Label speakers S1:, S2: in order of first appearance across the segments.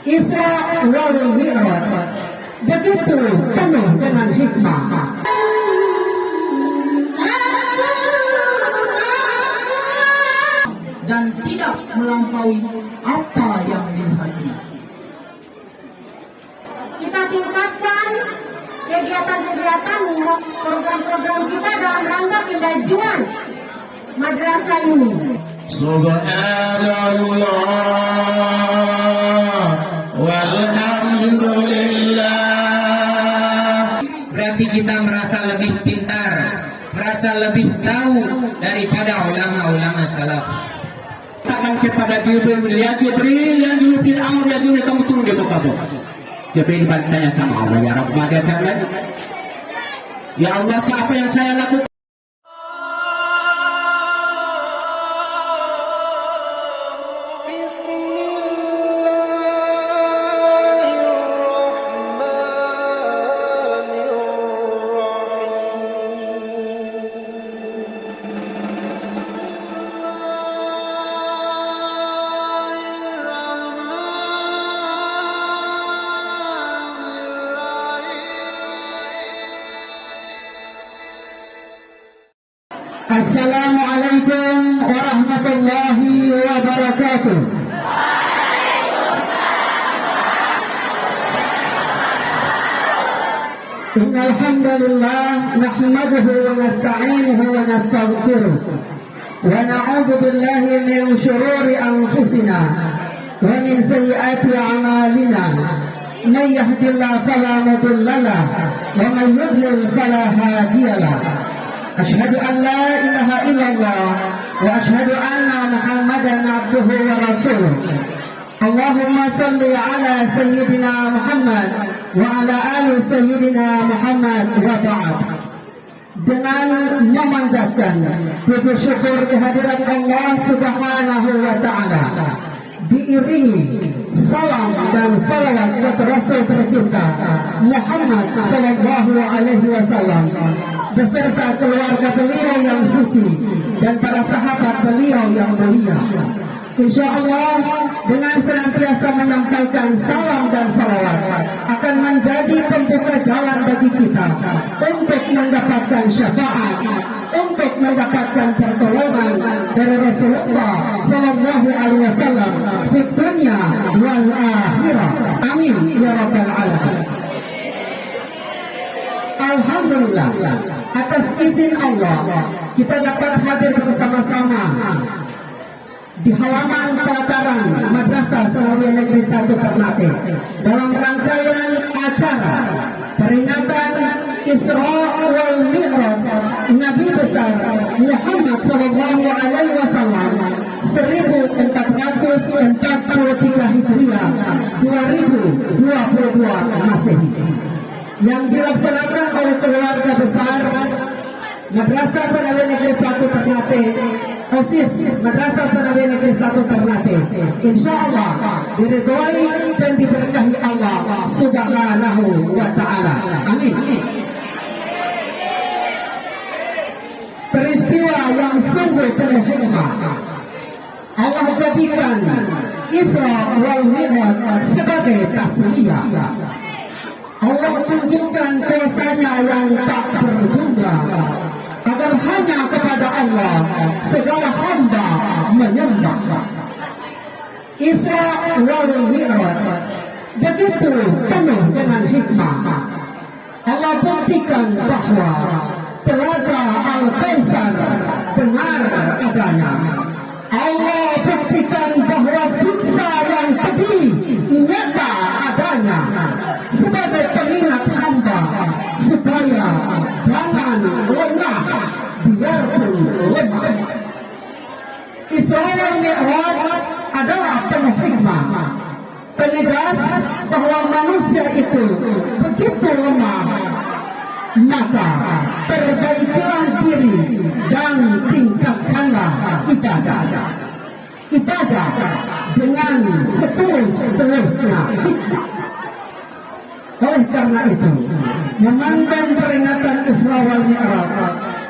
S1: Isra wal Mi'raj begitu penuh dengan hikmah. Dan tidak melampaui apa yang dihati.
S2: Kita tingkatkan kegiatan-kegiatan, program-program kita dalam rangka kemajuan madrasah ini.
S3: Subhanallah walhamdulillah.
S4: Berarti kita merasa lebih pintar, merasa lebih tahu daripada ulama-ulama salaf.
S3: Katakan kepada Jibril, ya Jibril, yang dulu Fir'aun, ya dulu kamu turun di muka bumi. Jibril bertanya sama Allah, ya Rabb, ya Allah, siapa yang saya lakukan?
S1: Assalamualaikum warahmatullahi wabarakatuh. Innal hamdalillah nahmaduhu wa nasta'inuhu wa nastaghfiruh wa na'udzu billahi min shururi anfusina wa min sayyiati a'malina. Man yahdihillahu fala mudilla lahu wa man yudlil fala hadiya lahu. أشهد أن لا إله إلا الله وأشهد أن محمدا عبده ورسوله. اللهم صل على سيدنا محمد وعلى آل سيدنا محمد وبعد. Dengan memanjatkan puji syukur kehadiran Allah Subhanahu wa Ta'ala, diiringi salam dan salawat kepada Rasul tercinta Muhammad sallallahu alaihi wasallam beserta keluarga beliau yang suci dan para sahabat beliau yang mulia. InsyaAllah dengan senantiasa menyampaikan salam dan salawat akan menjadi pembuka jalan bagi kita untuk mendapatkan syafaat, untuk mendapatkan pertolongan dari Rasulullah sallallahu alaihi wasallam di dunia wal akhirah. Amin ya rabbal alamin. Alhamdulillah, atas izin Allah kita dapat hadir bersama-sama di halaman pelataran Madrasah Sanawiyah Negeri 1 Ternate dalam rangkaian acara peringatan Isra wal Mi'raj Nabi besar Muhammad sallallahu alaihi wasallam 1443 Hijriah 2022 Masehi, yang dilaksanakan oleh keluarga besar Madrasah Sanawiyah Negeri 1 Ternate, OSIS Madrasah Sanawiyah Negeri 1 Ternate. Insyaallah diridhoi dan diberkahi Allah Subhanahu wa Ta'ala. Amin. Peristiwa yang sungguh penuh hikmah Allah jadikan Isra wal Mi'raj sebagai tasliyah. Allah tunjukkan kuasanya yang tak berjumlah, agar hanya kepada Allah segala hamba menyembah. Isra wal Mi'raj begitu penuh dengan hikmah. Allah buktikan bahwa telaga Al-Kautsar benar adanya. Allah buktikan bahwa siksa yang pedih nyata adanya, sebagai pengingat hamba supaya jangan lengah biarpun lemah. Isra wal Mi'raj adalah penuh hikmah, penegas bahwa manusia itu begitu lemah, maka perbaikilah diri dan tingkatkanlah ibadah dengan setulus-tulusnya. Oleh karena itu, memandang peringatan Isra wal Mi'raj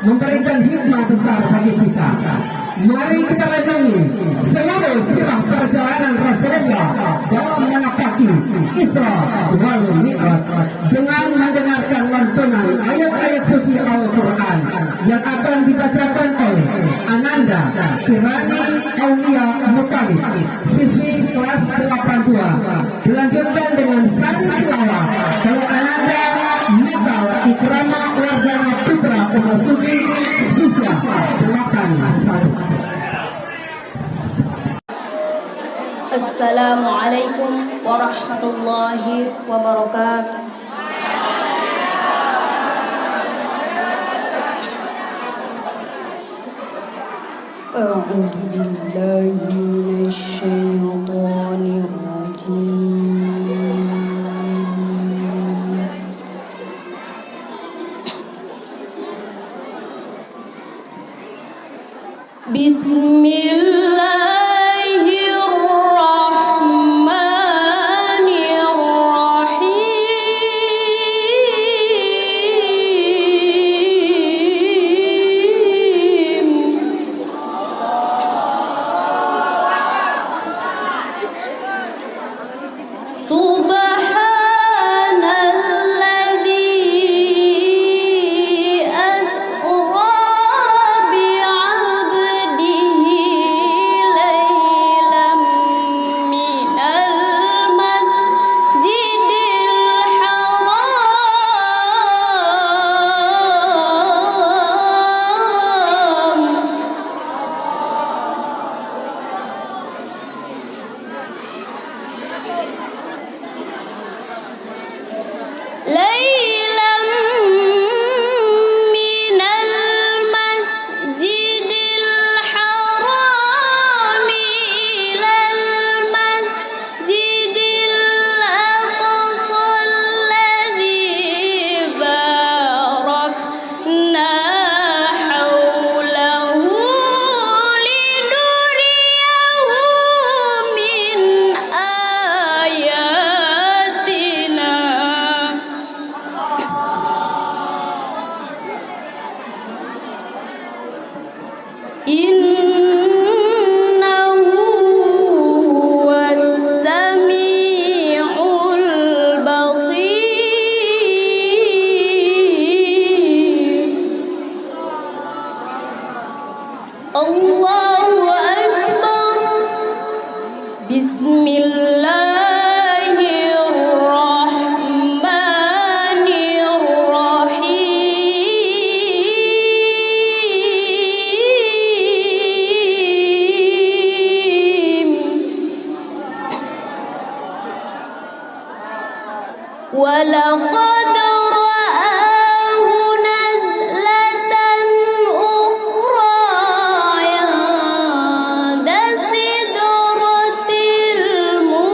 S1: memberikan hikmah besar bagi kita. Mari kita renungi seluruh sirah perjalanan Rasulullah dalam menapaki Isra wal Mi'raj dengan mendengarkan lantunan ayat-ayat suci Al-Quran yang akan dibacakan oleh Ananda Kirani Aulia Muttalib, siswi kelas 82. Dilanjutkan dengan satu tilawah oleh Ananda Mikal Ikrama Wardana Putra memasuki siswa 81.
S5: Assalamualaikum warahmatullahi wabarakatuh. A'udzu billahi minasy syaithanir rajim.
S6: ولقد رآه نزلة أخرى عند سدرة المنتهى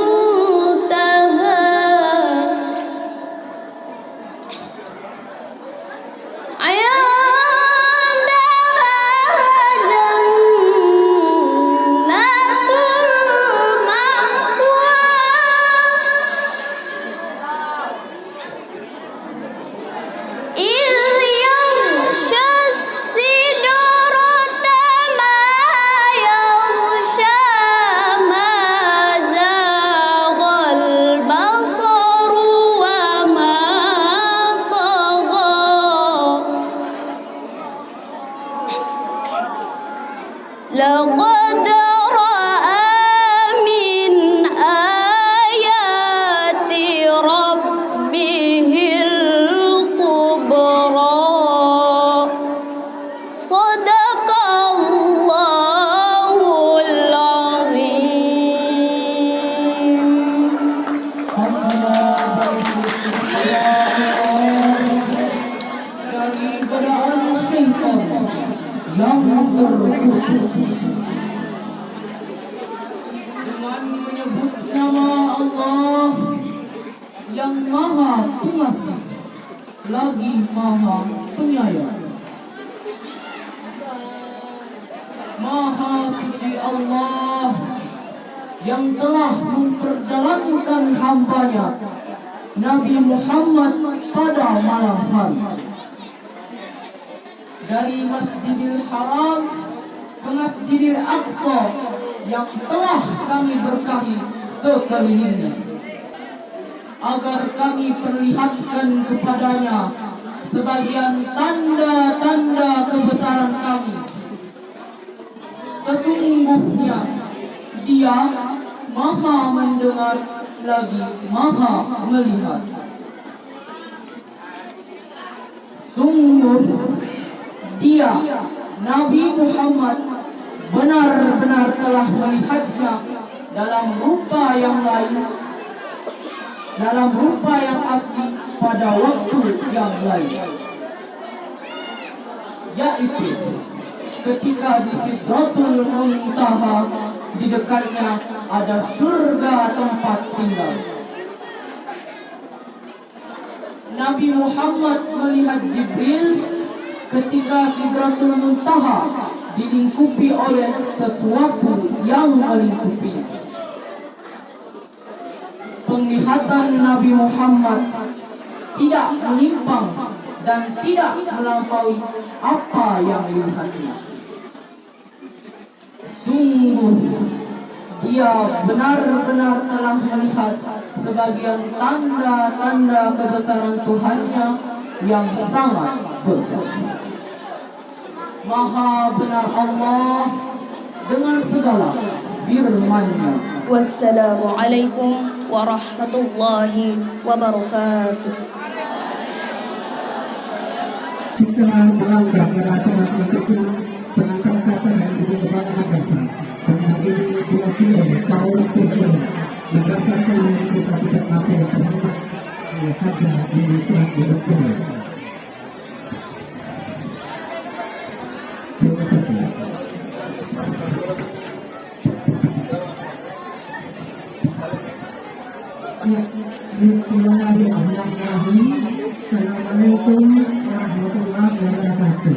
S6: لقد رأى من آيات ربه الكبرى صدق الله العظيم.
S1: Dari godaan syaitan yang terkutuk dengan menyebut nama Allah yang Maha Pengasih lagi Maha Penyayang. Maha suci Allah yang telah memperjalankan hamba-Nya Nabi Muhammad pada malam hari dari Masjidil Haram ke Masjidil Aqsa yang telah kami berkahi sekelilingnya.
S7: agar kami perlihatkan kepadanya sebagian tanda-tanda kebesaran kami. Sesungguhnya Dia Maha mendengar lagi Maha melihat. Sungguh Dia Nabi Muhammad benar-benar telah melihatnya dalam rupa yang lain, dalam rupa yang asli pada waktu yang lain, yaitu ketika di Sidratul Muntaha di dekatnya ada surga tempat tinggal. Nabi Muhammad melihat Jibril ketika Sidratul Muntaha dilingkupi oleh sesuatu yang melingkupi. Penglihatan Nabi Muhammad tidak menyimpang dan tidak melampaui apa yang dilihatnya. Sungguh Dia benar-benar telah melihat sebagian tanda-tanda kebesaran Tuhannya yang sangat besar. Maha benar Allah dengan segala firman-Nya.
S6: Wassalamualaikum warahmatullahi wabarakatuh.
S1: Kita melangkah ke atas untuk penangkan kata dan ibu bapak madrasah. Dan hari ini 2 kilo tahun tujuh madrasah yang kita tidak mampu terhadap hajar Indonesia di Betul. Terima kasih. Bismillahirrahmanirrahim. Assalamualaikum warahmatullahi wabarakatuh.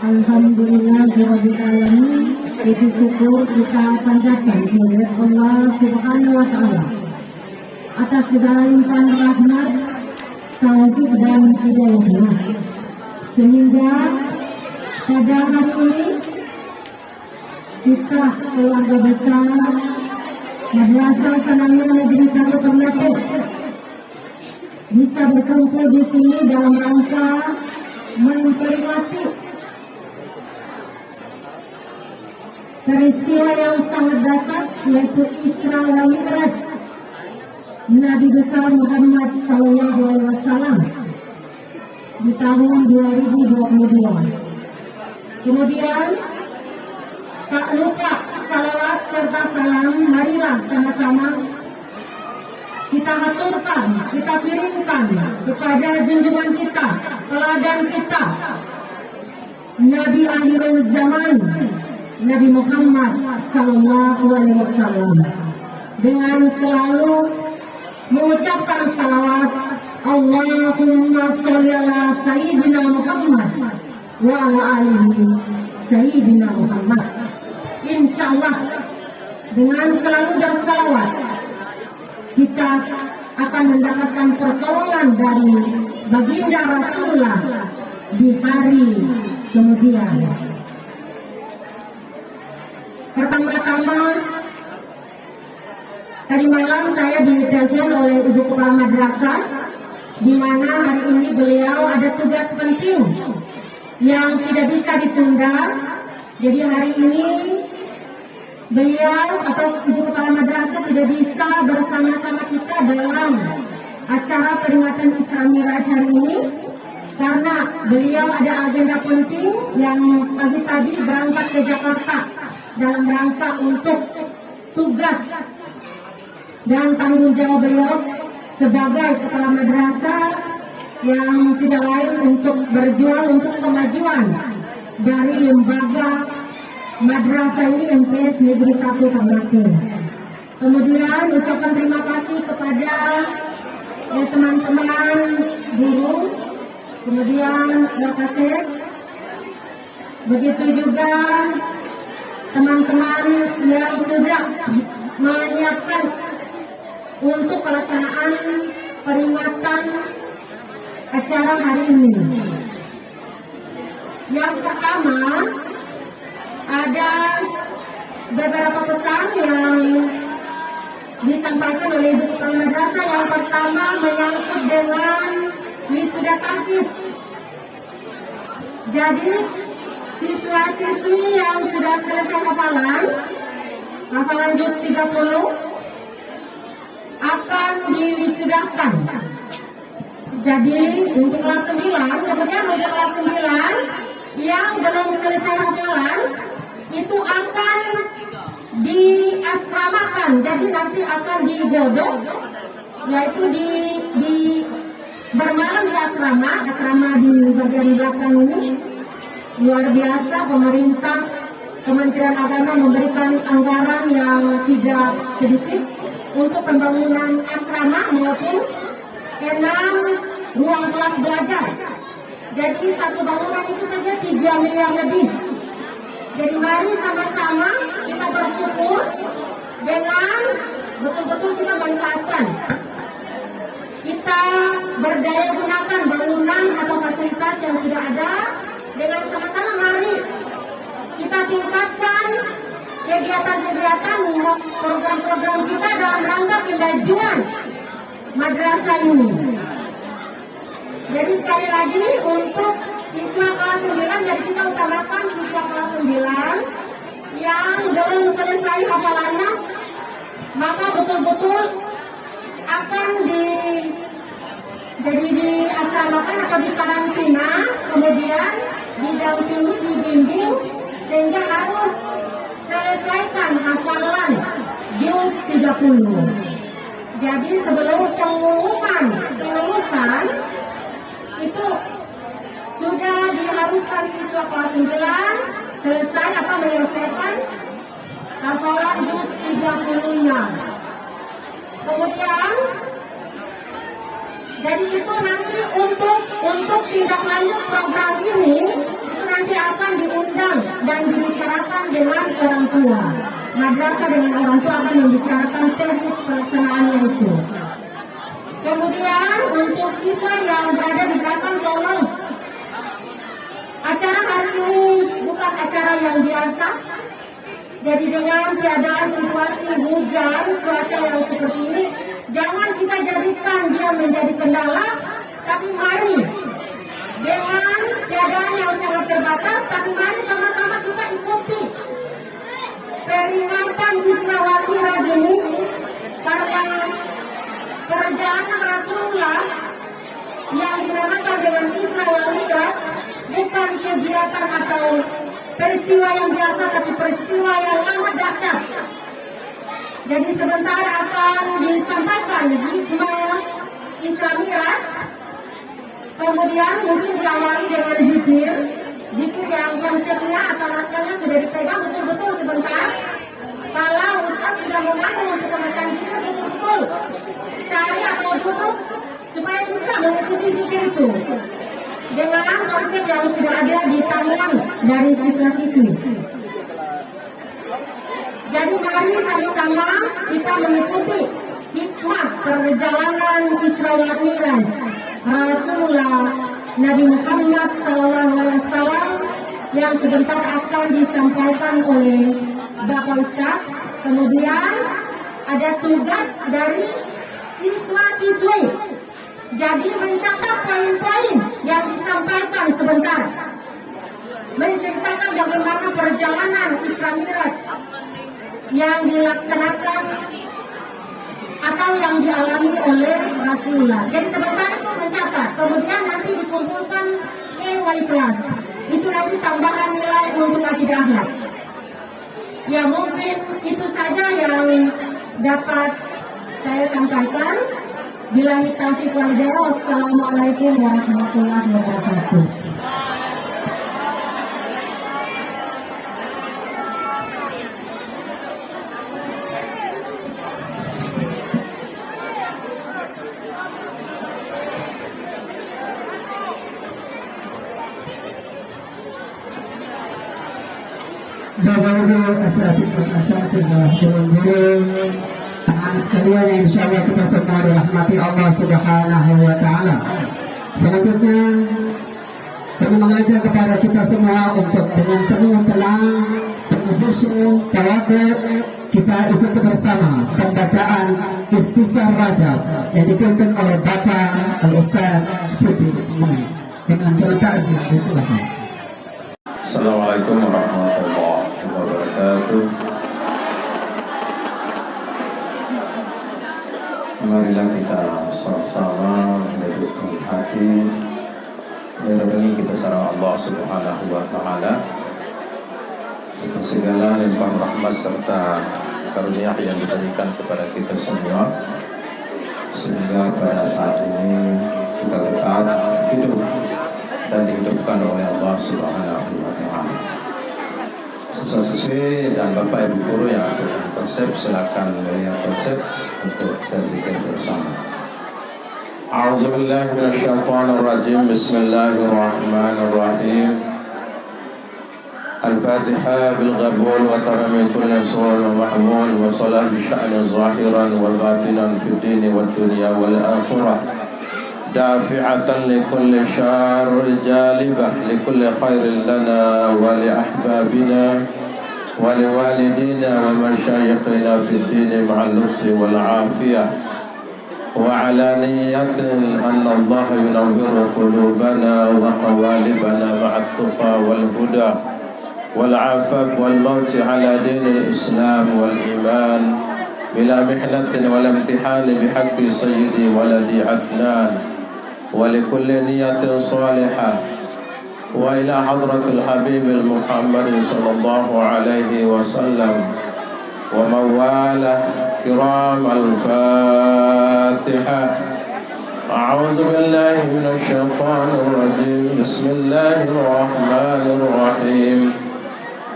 S1: Alhamdulillah rabbil alamin. Puji syukur kita panjatkan kepada Allah Subhanahu wa taala atas segala limpahan rahmat, taufik dan hidayahnya, sehingga pada hari ini kita keluarga besar Madrasah Sanawiyah Negeri 1 Ternate bisa berkumpul di sini dalam rangka memperingati peristiwa yang sangat dahsyat, yaitu Isra dan Mi'raj Nabi besar Muhammad SAW di tahun 2022. Kemudian tak lupa salawat serta salam, marilah sama-sama kita haturkan, kita kirimkan kepada junjungan kita, teladan kita, Nabi akhirul zaman, Nabi Muhammad SAW, dengan selalu mengucapkan salawat Allahumma sholli ala Sayyidina Muhammad wa ala alihi Sayyidina Muhammad. Insyaallah dengan selalu bersalawat kita akan mendapatkan pertolongan dari baginda Rasulullah di hari kemudian. Pertama-tama tadi malam saya ditelepon oleh Ibu Kepala Madrasah, di mana hari ini beliau ada tugas penting yang tidak bisa ditunda. Jadi hari ini beliau atau Ibu Kepala Madrasah tidak bisa bersama-sama kita dalam acara peringatan Isra Mi'raj hari ini karena beliau ada agenda penting yang pagi-pagi berangkat ke Jakarta dalam rangka untuk tugas dan tanggung jawab beliau sebagai Kepala Madrasah yang tidak lain untuk berjuang untuk kemajuan dari lembaga madrasah ini MTS Negeri 1 Ternate. Kemudian ucapan terima kasih kepada teman-teman guru, kemudian Wakasek, begitu juga teman-teman yang sudah menyiapkan untuk pelaksanaan peringatan acara hari ini. Yang pertama ada
S2: beberapa pesan yang disampaikan oleh Ibu Kepala Madrasah. Yang pertama menyangkut dengan wisuda tahfiz. Jadi siswa-siswi yang sudah selesai hafalan juz 30 akan diwisudahkan. Jadi untuk kelas 9, kemudian untuk kelas 9 yang belum selesai hafalan itu akan diasramakan. Jadi nanti akan digodok, yaitu di bermalam di asrama di bagian belakang ini. Luar biasa, pemerintah Kementerian Agama memberikan anggaran yang tidak sedikit untuk pembangunan asrama maupun 6 ruang kelas belajar. Jadi satu bangunan itu saja 3 miliar lebih. Jadi mari sama-sama kita bersyukur dengan betul-betul kita manfaatkan. Kita berdaya gunakan bangunan atau fasilitas yang sudah ada. Dengan sama-sama mari kita tingkatkan kegiatan-kegiatan program-program kita dalam rangka kemajuan madrasah ini. Jadi sekali lagi untuk siswa kelas 9, jadi kita utamakan siswa kelas 9 yang belum selesai hafalannya, maka betul-betul akan diasramakan atau dikarantina, kemudian didampingi, dibimbing sehingga harus selesaikan hafalan juz 30. Jadi sebelum pengumuman kelulusan itu sudah diharuskan siswa kelas 9 selesai atau menyelesaikan hafalan juz 30-nya. Kemudian jadi itu nanti untuk tindak lanjut program ini itu nanti akan diundang dan dibicarakan dengan orang tua. Madrasah dengan orang tua akan membicarakan teknis pelaksanaannya itu. Kemudian untuk siswa yang berada di belakang, tolong acara hari ini bukan acara yang biasa. Jadi dengan keadaan situasi hujan, cuaca yang seperti ini, jangan kita jadikan dia menjadi kendala, tapi mari dengan keadaan yang sangat terbatas, tapi mari sama-sama kita ikuti peringatan Isra wal Mi'raj ini, karena perjalanan Rasulullah yang dinamakan dengan Isra wal Mi'raj bukan kegiatan atau peristiwa yang biasa, tapi peristiwa yang amat dahsyat. Jadi sebentar akan disampaikan hikmah Isra Mi'raj, kemudian mungkin diawali dengan zikir yang konsepnya atau naskahnya sudah dipegang betul-betul sebentar. Kalau Ustaz sudah memandu untuk membacakan zikir, betul-betul cari atau duduk supaya bisa mengikuti zikir itu dengan konsep yang sudah ada di tangan dari siswa-siswi. Jadi mari sama-sama kita mengikuti hikmah perjalanan Isra wal Mi'raj Rasulullah Nabi Muhammad SAW yang sebentar akan disampaikan oleh Bapak Ustaz. Kemudian ada tugas dari siswa-siswi. Jadi mencatat poin-poin yang disampaikan sebentar, menceritakan bagaimana perjalanan Isra Mi'raj yang dilaksanakan atau yang dialami oleh Rasulullah. Jadi sebentar itu mencatat, kemudian nanti dikumpulkan ke wali kelas. Itu nanti tambahan nilai untuk akidah akhlak. Ya mungkin itu saja yang dapat saya sampaikan. Billahi taufiq wal hidayah. Wassalamualaikum warahmatullahi wabarakatuh.
S1: Bapak-Ibu asatidz, guru-guru, anak sekalian yang insya Allah kita semua dirahmati Allah Subhanahu wa Ta'ala. Selanjutnya kami mengajak kepada kita semua untuk dengan penuh tenang husnul tawadu, kita ikuti bersama pembacaan istighfar Rajab yang dipimpin oleh Bapak Al-Ustaz Siti Mani. Dengan bertakzim, silakan.
S8: Assalamualaikum warahmatullahi wabarakatuh. Marilah kita sama-sama mendudukkan hati, merenungi kita sarana Allah Subhanahu wa Ta'ala atas segala limpah rahmat serta karunia yang diberikan kepada kita semua, sehingga pada saat ini kita tetap hidup dan dihidupkan oleh Allah Subhanahu wa Ta'ala. Sesuai dan Bapak Ibu Guru yang akan konsep, silakan melihat konsep untuk kita zikir bersama. A'udzubillahi minasyaitonir rajim. Bismillahirrahmanirrahim. Al-Fatihah bil qabul wa tamami kulli su'al wa mahmul wa salah bi sya'ni zahiran wal batinan fid din wad dunya wal akhirah. دافعة لكل شر جالبة لكل خير لنا ولأحبابنا ولوالدينا ومشايخنا في الدين مع اللطف والعافية وعلى نية أن الله ينور قلوبنا وقوالبنا مع التقى والهدى والعفاف والموت على دين الإسلام والإيمان بلا محنة ولا امتحان بحق سيدي ولدي عدنان ولكل نية صالحة وإلى حضرة الحبيب المحمد صلى الله عليه وسلم ومن والاه كرام الفاتحة. أعوذ بالله من الشيطان الرجيم. بسم الله الرحمن الرحيم.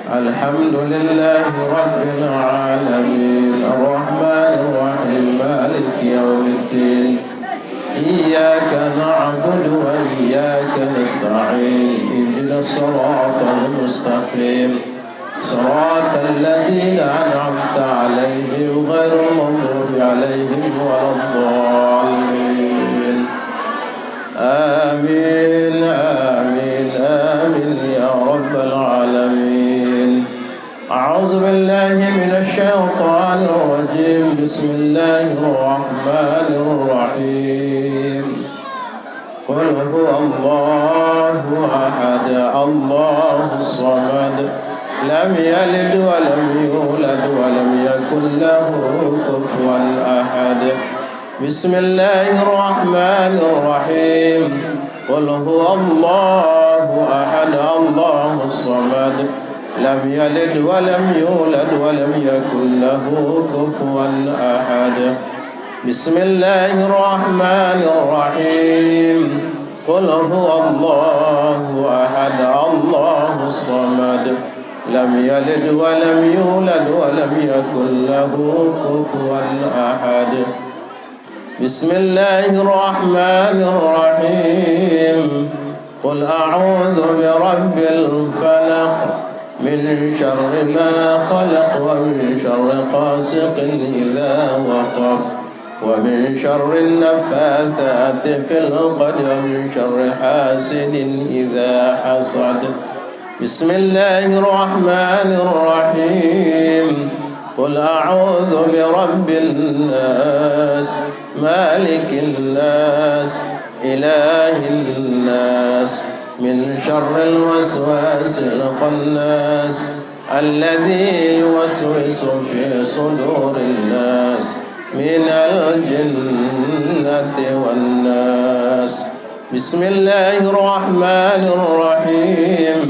S8: الحمد لله رب العالمين الرحمن الرحيم مالك يوم الدين إياك نعبد وإياك نستعين اهدنا الصراط المستقيم صراط الذين أنعمت عليهم غير المغضوب عليهم ولا الضالين. آمين آمين آمين يا رب العالمين. أعوذ بالله من الشيطان الرجيم. بسم الله الرحمن الرحيم. قل هو الله أحد الله الصمد لم يلد ولم يولد ولم يكن له كفوا أحد. بسم الله الرحمن الرحيم. قل هو الله أحد الله الصمد لم يلد ولم يولد ولم يكن له كفوا أحد. بسم الله الرحمن الرحيم. قل هو الله أحد الله الصمد لم يلد ولم يولد ولم يكن له كفوا أحد. بسم الله الرحمن الرحيم. قل أعوذ برب الفلق من شر ما خلق ومن شر غاسق إذا وقب ومن شر النفاثات في العقد ومن شر حاسد إذا حسد. بسم الله الرحمن الرحيم. قل أعوذ برب الناس مالك الناس إله الناس من شر الوسواس الخناس الذي يوسوس في صدور الناس من الجنة والناس. بسم الله الرحمن الرحيم.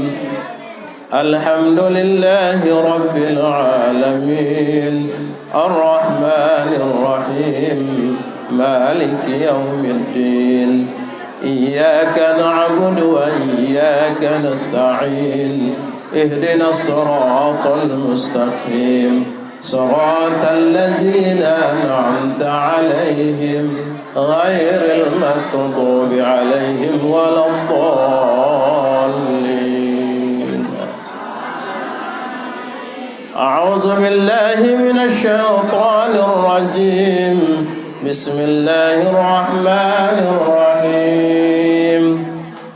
S8: الحمد لله رب العالمين الرحمن الرحيم مالك يوم الدين إياك نعبد وإياك نستعين اهدنا الصراط المستقيم صراط الذين أنعمت عليهم غير المغضوب عليهم ولا الضالين. أعوذ بالله من الشيطان الرجيم. بسم الله الرحمن الرحيم.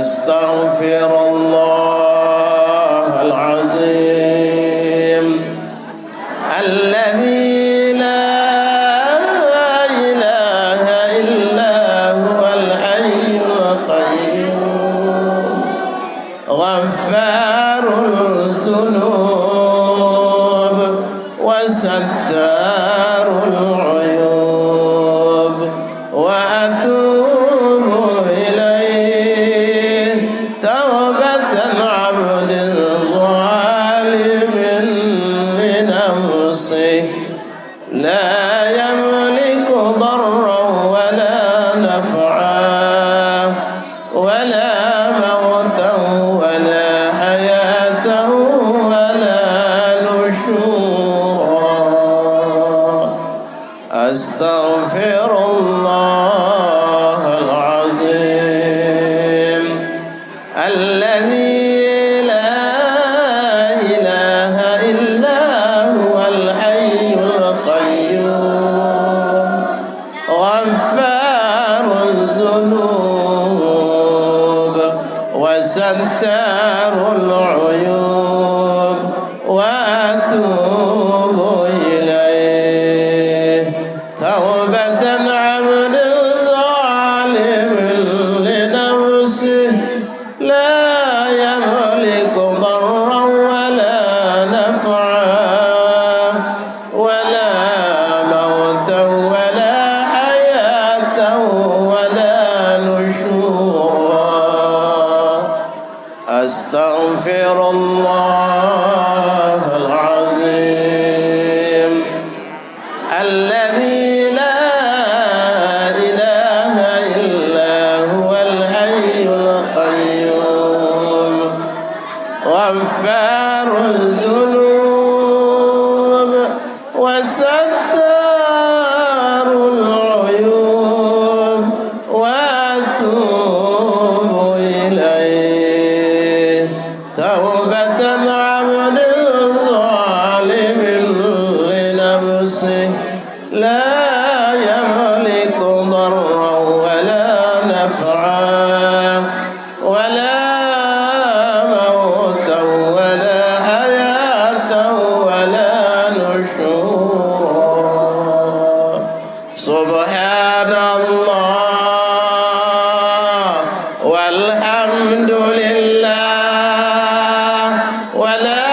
S9: أستغفر الله العظيم الذي لا إله إلا هو الحي القيوم غفار الذنوب وستار العيوب وأتوب إليه توبة عبد ظالم لنفسه لا يملك ضرا ولا نفعا ولا موتا ولا حياة ولا نشورا أستغفر الله العظيم الذي لا إله إلا هو الحي القيوم غفار الذنوب وستار العيوب وأتوب إليه توبة عبد ظالم لنفسه لا يملك ضرا ولا نفعا ولا موتا ولا حياة ولا نشورا أستغفر الله العظيم الذي لا إله إلا هو الحي القيوم غفار الذنوب وستار العيوب وأتوب إليه توبة عبد ظالم لنفسه لا يملك ضرا ولا نفعا ولا موتا ولا حياة ولا نشورا سبحان الله والحمد لله ولا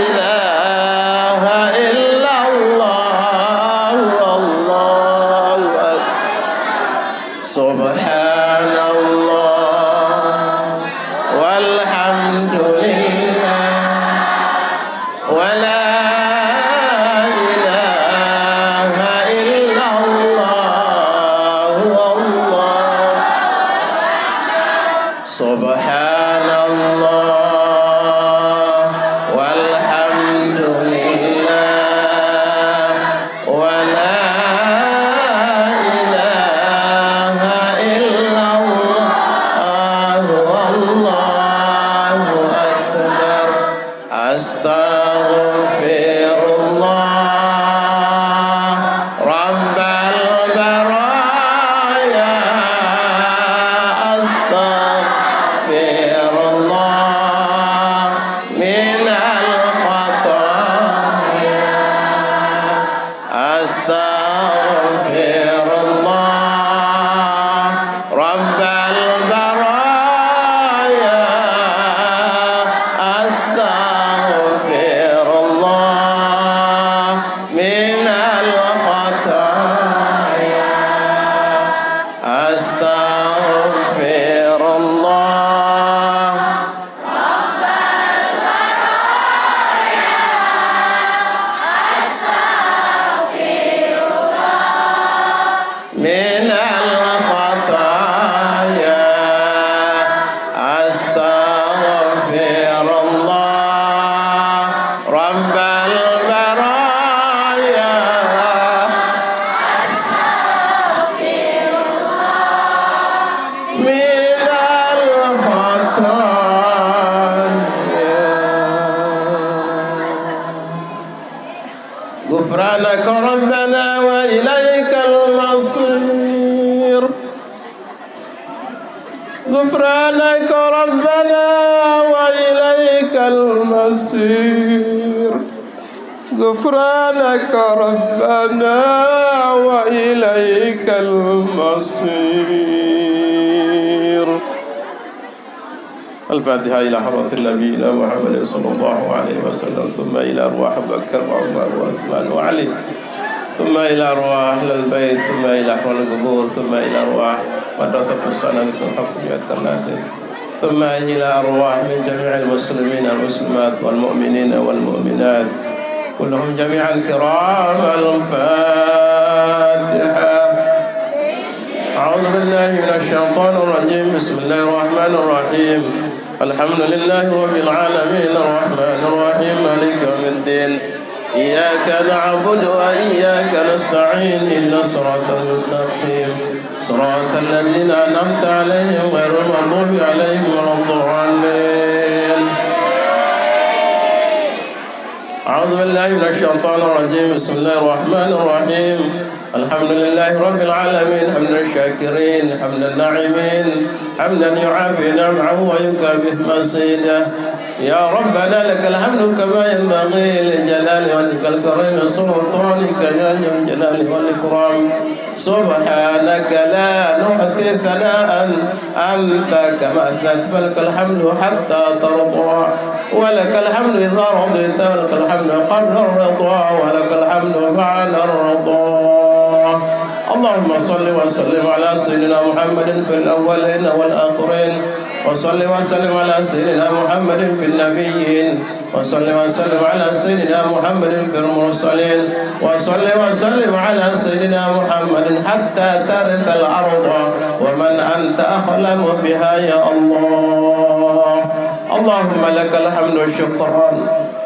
S9: إله إلا الله والله أكبر سبحان الله والحمد لله ولا إله إلا الله والله سبحان الله والحمد لله ولا إله إلا الله والله أكبر أستغفر الله رب البرايا أستغفر الله غفرانك ربنا وإليك المصير غفرانك ربنا وإليك المصير. الفاتحة إلى حضرة النبي محمد صلى الله عليه وسلم، ثم إلى أرواح بكر وعمر وعثمان وعلي، ثم إلى أرواح أهل البيت، ثم إلى أحوال القبور، ثم إلى أرواح مدرسة السنة الحكمية التنادي، ثم إلى أرواح من جميع المسلمين والمسلمات والمؤمنين والمؤمنات كلهم جميعا كرام. الفاتحة. أعوذ بالله من الشيطان الرجيم. بسم الله الرحمن الرحيم. الحمد لله رب العالمين الرحمن الرحيم مالك يوم الدين. إياك نعبد وإياك نستعين. إن الصراط المستقيم صراط الذين أنعمت عليهم غير المغضوب عليهم ولا الضالين. أعوذ بالله من الشيطان الرجيم. بسم الله الرحمن الرحيم. الحمد لله رب العالمين حمدا الشاكرين حمدا الناعمين حمدا يعافي نعمه ويكافئ مزيده. يا ربنا لك الحمد كما ينبغي لجلال وجهك الكريم سلطانك يا ذا الجلال والإكرام. سبحانك لا نحصي ثناء أنت كما أثنيت، فلك الحمد حتى ترضى، ولك الحمد إذا رضيت، ولك الحمد قبل الرضا، ولك الحمد بعد الرضا. اللهم صل وسلم على سيدنا محمد في الأولين والآخرين، وصل وسلم على سيدنا محمد في النبيين، وصل وسلم على سيدنا محمد في المرسلين، وصل وسلم على سيدنا محمد حتى ترث الأرض ومن أنت أعلم بها يا الله. اللهم لك الحمد شكرا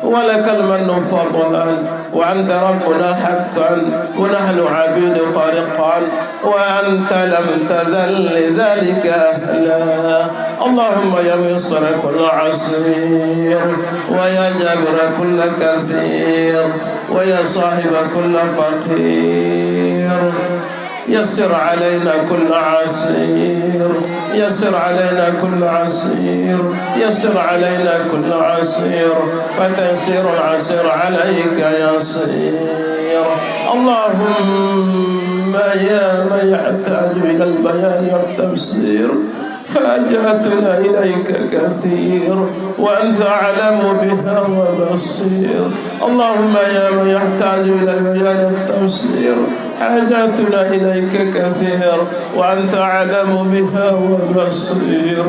S9: ولك المن فضلا، وأنت ربنا حقا ونحن عبيد رقا، وأنت لم تزل لذلك أهلا. اللهم يا ميسر كل عسير، ويا جابر كل كثير، ويا صاحب كل فقير، يسر علينا كل عسير، يسر علينا كل عسير، يسر علينا كل عسير، فتيسير العسير عليك يسير. اللهم يا من يحتاج إلى البيان والتفسير حاجاتنا إليك كثير، وأنت أعلم بها وبصير. اللهم يا من يحتاج إلى البيان والتفسير حاجاتنا إليك كثير، وأنت أعلم بها وبصير.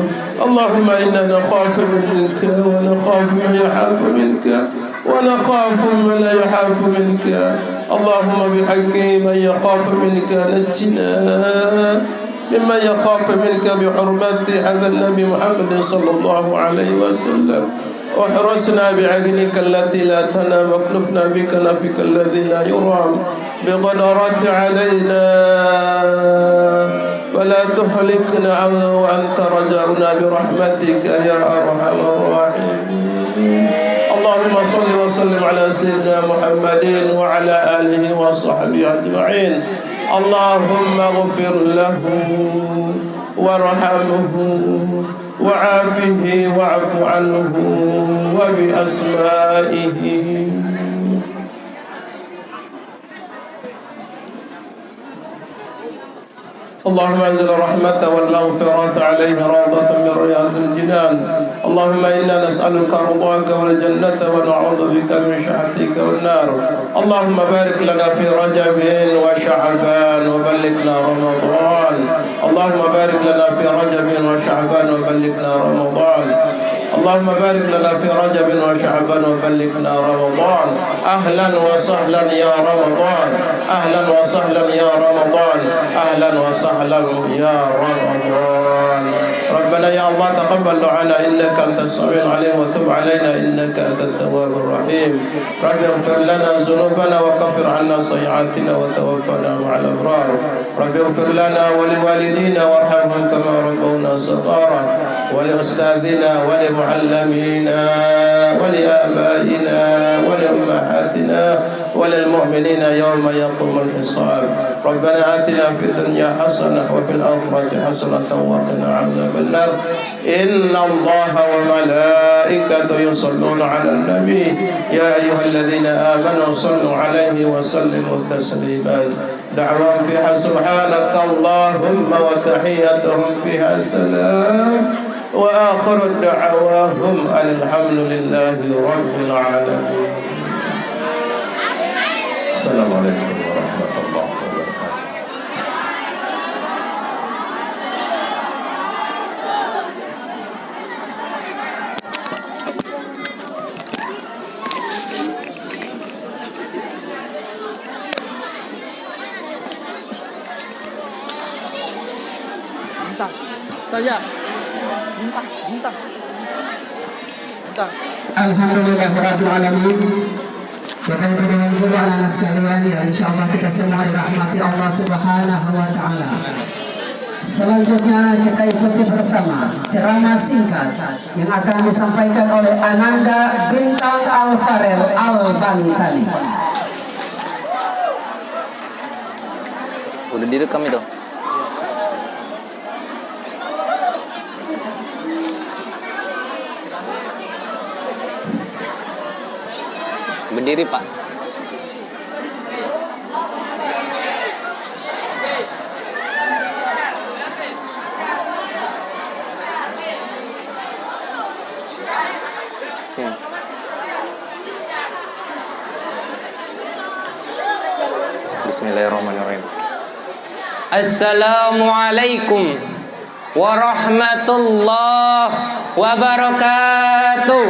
S9: اللهم إنا نخاف منك ونخاف من يحاف منك ونخاف من لا يحاف منك. اللهم بحق من يخاف منك نجنا ممن يخاف منك بحرمة هذا النبي محمد صلى الله عليه وسلم. واحرسنا بعينك التي لا تنام، واكلفنا بكنفك الذي لا يرام، بقدرة علينا فلا تهلكنا وأنت رجاؤنا برحمتك يا أرحم الراحمين. اللهم صل وسلم على سيدنا محمد وعلى آله وصحبه أجمعين. اللهم اغفر له وارحمه وعافه واعف عنه وبأسمائه. اللهم انزل الرحمة والمغفرة عليه روضة من رياض الجنان. اللهم إنا نسألك رضاك والجنة ونعوذ بك من شحتك والنار. اللهم بارك لنا في رجب وشعبان وبلغنا رمضان. اللهم بارك لنا في رجب وشعبان وبلغنا رمضان. اللهم بارك لنا في رجب وشعبان وبلغنا رمضان. أهلا وسهلا يا رمضان، أهلا وسهلا يا رمضان، أهلا وسهلا يا رمضان. ربنا يا الله تقبل دعانا إنك أنت السميع العليم وتب علينا إنك أنت التواب الرحيم رب اغفر لنا ذنوبنا وكفر عنا سيئاتنا وتوفنا مع الأبرار رب اغفر لنا ولوالدينا وارحمهم كما ربونا صغارا ولأستاذنا ولمعلمينا ولآبائنا ولأمهاتنا وللمؤمنين يوم يقوم الحساب ربنا آتنا في الدنيا حسنة وفي الآخرة حسنة وقنا عذاب النار إن الله وملائكته يصلون على النبي يا أيها الذين آمنوا صلوا عليه وسلموا تسليما دعواهم فيها سبحانك اللهم وتحيتهم فيها سلام وآخر دعواهم أن الحمد لله رب العالمين السلام عليكم ورحمة الله وبركاته.
S1: Alhamdulillahirabbil alamin. Bapak-bapak ibu anak-anak sekalian, ya insyaallah kita semua dirahmati Allah Subhanahu wa taala. Selanjutnya kita ikuti bersama ceramah singkat yang akan disampaikan oleh Ananda Bintang Al-Farel Al-Bantali.
S10: Udah direkam itu. Berdiri, Pak. Siap. Bismillahirrahmanirrahim. Assalamualaikum warahmatullahi wabarakatuh.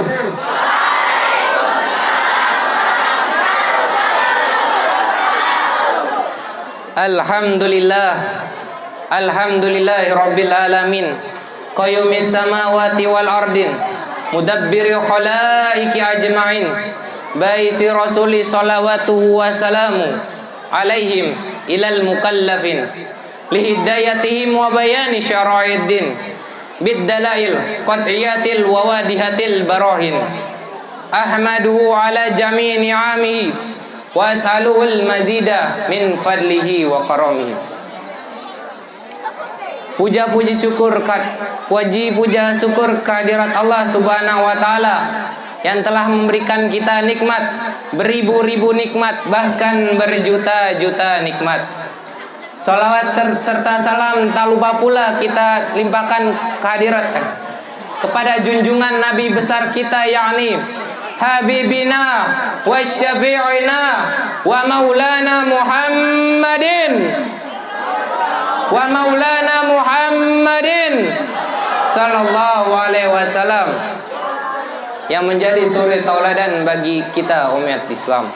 S10: Alhamdulillah, alhamdulillahi rabbil alamin, qayyumis samawati wal ardin, mudabbiri khalaiki ajma'in, baisi rasuli salawatuhu wa salamu alaihim ilal mukallafin, lihidayatihim wa bayani syara'iddin, biddalail qat'iyatil wa wadihatil barahin, ahmaduhu ala jami'i ni'amihi wa as'aluhul mazida min fadlihi wa karamihi. Puja-puji syukur puja syukur kehadirat Allah Subhanahu wa taala yang telah memberikan kita nikmat, beribu-ribu nikmat, bahkan berjuta-juta nikmat. Salawat serta salam tak lupa pula kita limpahkan kehadirat kepada junjungan Nabi besar kita, yakni Habibina wa syafi'ina wa maulana Muhammadin sallallahu alaihi wasallam, yang menjadi suri tauladan bagi kita umat Islam.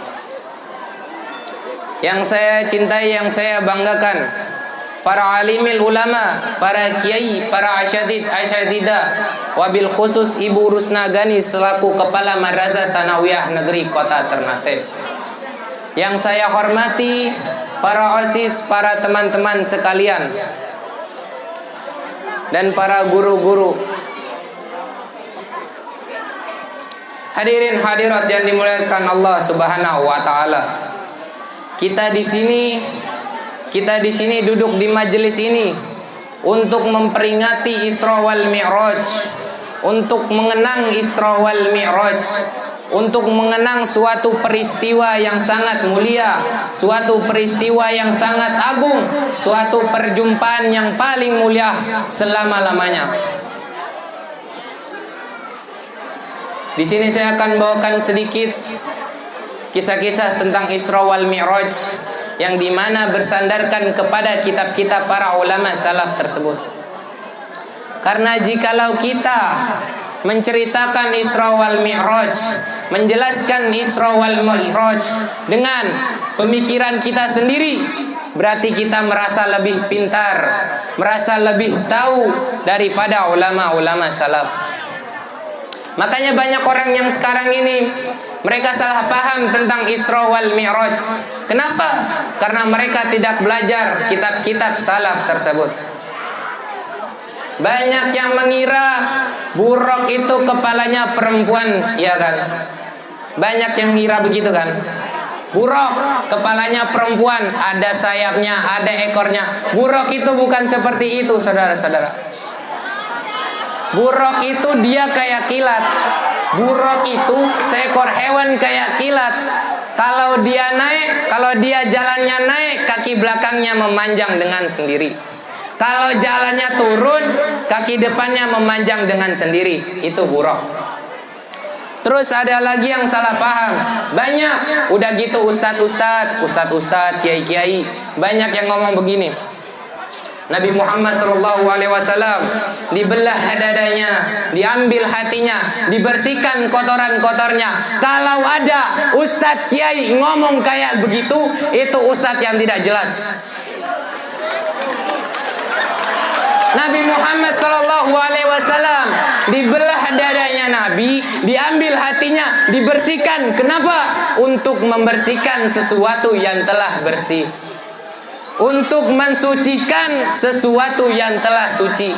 S10: Yang saya cintai, yang saya banggakan, para alimil ulama, para kiai, para asyadidah, wabil khusus Ibu Rusna Gani selaku Kepala Madrasah Sanawiyah Negeri Kota Ternate. Yang saya hormati para OSIS, para teman-teman sekalian, dan para guru-guru. Hadirin hadirat yang dimuliakan Allah Subhanahu wa taala. Kita di sini duduk di majelis ini untuk memperingati Isra wal Mi'raj, untuk mengenang Isra wal Mi'raj, untuk mengenang suatu peristiwa yang sangat mulia, suatu peristiwa yang sangat agung, suatu perjumpaan yang paling mulia selama-lamanya. Di sini saya akan bawakan sedikit kisah-kisah tentang Isra wal Mi'raj yang dimana bersandarkan kepada kitab-kitab para ulama salaf tersebut. Karena jikalau kita menceritakan Isra wal Mi'raj, menjelaskan Isra wal Mi'raj dengan pemikiran kita sendiri, berarti kita merasa lebih pintar, merasa lebih tahu daripada ulama-ulama salaf. Makanya banyak orang yang sekarang ini mereka salah paham tentang Isra wal Mi'raj. Kenapa? Karena mereka tidak belajar kitab-kitab salaf tersebut. Banyak yang mengira buruk itu kepalanya perempuan, ya kan? Banyak yang mengira begitu kan? Buruk kepalanya perempuan, ada sayapnya, ada ekornya. Buruk itu bukan seperti itu, saudara-saudara. Buruk itu dia kayak kilat. Buruk itu seekor hewan kayak kilat. Kalau dia naik, kalau dia jalannya naik, kaki belakangnya memanjang dengan sendiri. Kalau jalannya turun, kaki depannya memanjang dengan sendiri. Itu buruk. Terus ada lagi yang salah paham. Banyak, udah gitu ustadz, kiai-kiai, banyak yang ngomong begini. Nabi Muhammad SAW dibelah dadanya, diambil hatinya, dibersihkan kotoran-kotornya. Kalau ada ustadz kiai ngomong kayak begitu, itu ustadz yang tidak jelas. Nabi Muhammad SAW dibelah dadanya Nabi, diambil hatinya, dibersihkan. Kenapa? Untuk membersihkan sesuatu yang telah bersih, untuk mensucikan sesuatu yang telah suci.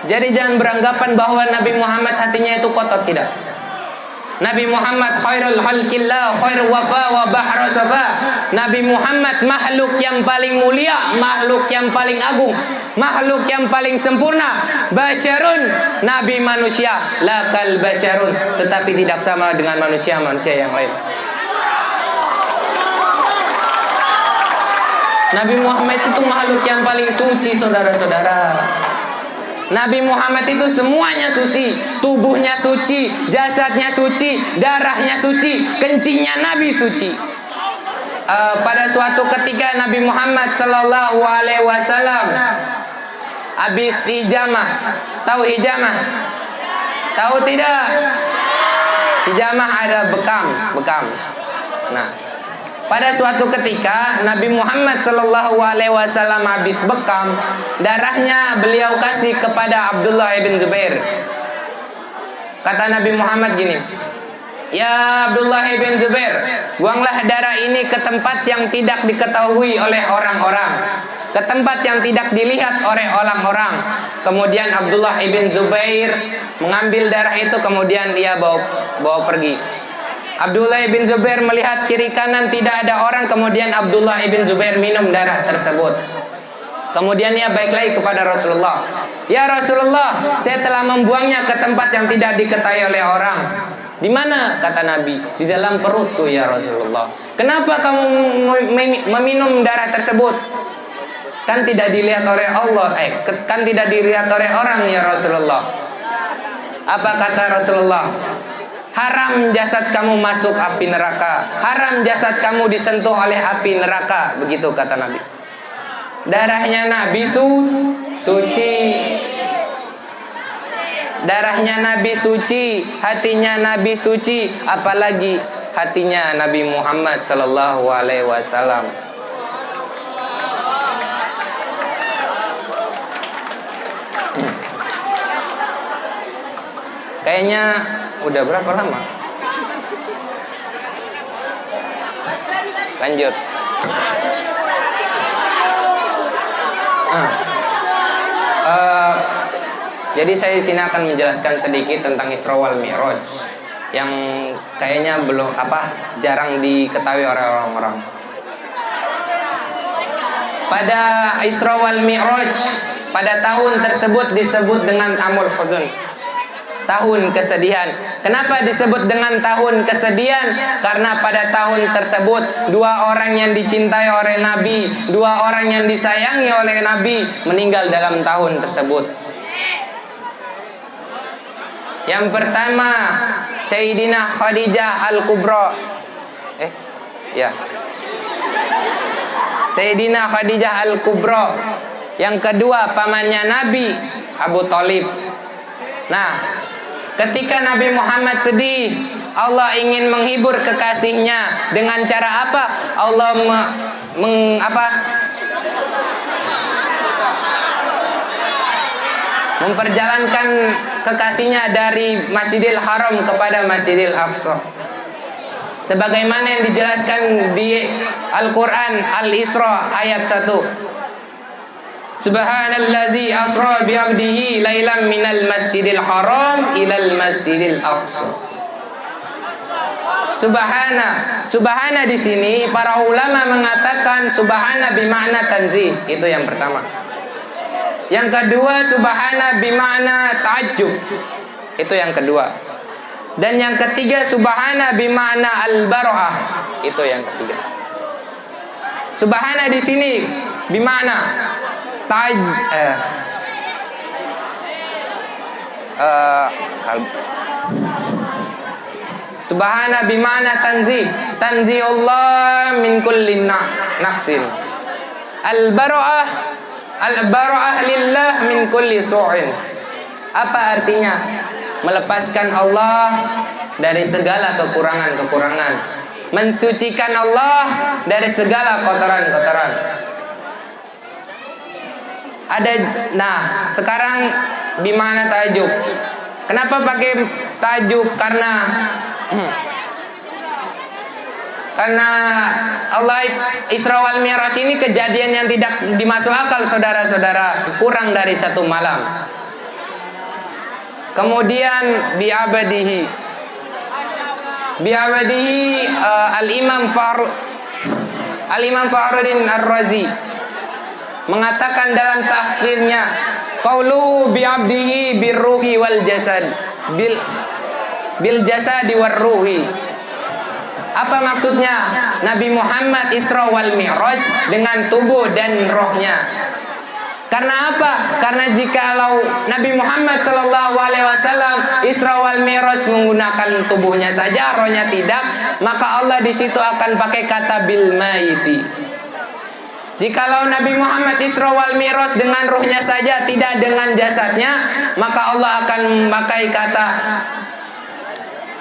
S10: Jadi jangan beranggapan bahwa Nabi Muhammad hatinya itu kotor, tidak. Nabi Muhammad khairul khalqillah, khairul wafa wa bahra safa. Nabi Muhammad makhluk yang paling mulia, makhluk yang paling agung, makhluk yang paling sempurna. Basyarun, Nabi manusia, lakal basyarun, tetapi tidak sama dengan manusia-manusia yang lain. Nabi Muhammad itu makhluk yang paling suci, saudara-saudara. Nabi Muhammad itu semuanya suci. Tubuhnya suci, jasadnya suci, darahnya suci, kencingnya Nabi suci. Pada suatu ketika Nabi Muhammad SAW habis hijamah. Tahu hijamah? Tahu tidak? Hijamah ada bekam. Nah, pada suatu ketika Nabi Muhammad SAW habis bekam, darahnya beliau kasih kepada Abdullah ibn Zubair. Kata Nabi Muhammad gini, "Ya Abdullah ibn Zubair, buanglah darah ini ke tempat yang tidak diketahui oleh orang-orang, ke tempat yang tidak dilihat oleh orang-orang." Kemudian Abdullah ibn Zubair mengambil darah itu, kemudian ia bawa pergi. Abdullah ibn Zubair melihat kiri kanan tidak ada orang, kemudian Abdullah ibn Zubair minum darah tersebut. Kemudian ia balik lagi kepada Rasulullah. "Ya Rasulullah, saya telah membuangnya ke tempat yang tidak diketahui oleh orang." "Di mana?" kata Nabi. "Di dalam perutku ya Rasulullah." "Kenapa kamu meminum darah tersebut?" "Kan tidak dilihat oleh Allah, kan tidak dilihat oleh orang ya Rasulullah." Apa kata Rasulullah? "Haram jasad kamu masuk api neraka, haram jasad kamu disentuh oleh api neraka." Begitu kata Nabi. Darahnya Nabi suci. Darahnya Nabi suci, hatinya Nabi suci, apalagi hatinya Nabi Muhammad SAW. Kayaknya udah berapa lama? Lanjut. Jadi saya di sini akan menjelaskan sedikit tentang Isra wal Mi'raj yang kayaknya jarang diketahui oleh orang-orang. Pada Isra wal Mi'raj, pada tahun tersebut disebut dengan Amul Huzn, tahun kesedihan. Kenapa disebut dengan tahun kesedihan? Karena pada tahun tersebut dua orang yang dicintai oleh Nabi, dua orang yang disayangi oleh Nabi meninggal dalam tahun tersebut. Yang pertama, Sayyidina Khadijah Al-Kubra. Sayyidina Khadijah Al-Kubra. Yang kedua, pamannya Nabi, Abu Thalib. Nah, ketika Nabi Muhammad sedih, Allah ingin menghibur kekasihnya dengan cara apa? Allah memperjalankan kekasihnya dari Masjidil Haram kepada Masjidil Aqsa. Sebagaimana yang dijelaskan di Al-Quran Al-Isra ayat 1. Subhanallazi asra bi'abdihi lailan minal masjidil haram ilal masjidil aqsa. Subhana di sini para ulama mengatakan subhana bimakna tanzih, itu yang pertama. Yang kedua subhana bimakna ta'ajjub, itu yang kedua. Dan yang ketiga subhana bimakna al-bara'ah, itu yang ketiga. Subhana di sini bimakna subhana bimakna tanzihullah min kulli naqsin. Al-bara'ah lillah min kulli su'in. Apa artinya? Melepaskan Allah dari segala kekurangan-kekurangan, mensucikan Allah dari segala kotoran-kotoran. Nah, sekarang bimana tajuk? Kenapa pakai tajuk? Karena Allah Isra wal Mi'raj ini kejadian yang tidak dimasuk akal, saudara-saudara. Kurang dari 1 malam. Kemudian bi'abadihi Al-Imam Fakhruddin Ar-Razi mengatakan dalam tafsirnya, qaulu bi'abdihi birruhi wal jasad bil jasadi war ruhi. Apa maksudnya Nabi Muhammad Isra wal Mi'raj dengan tubuh dan rohnya? Karena apa? Karena jikalau Nabi Muhammad SAW Isra wal Mi'raj menggunakan tubuhnya saja, rohnya tidak, maka Allah di situ akan pakai kata bil maiti. Jikalau Nabi Muhammad Isra wal Mi'raj dengan ruhnya saja, tidak dengan jasadnya, maka Allah akan memakai kata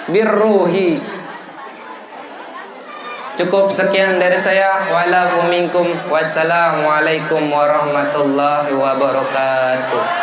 S10: birruhi. Cukup sekian dari saya. Wa'alaikum minkum. Wassalamualaikum warahmatullahi wabarakatuh.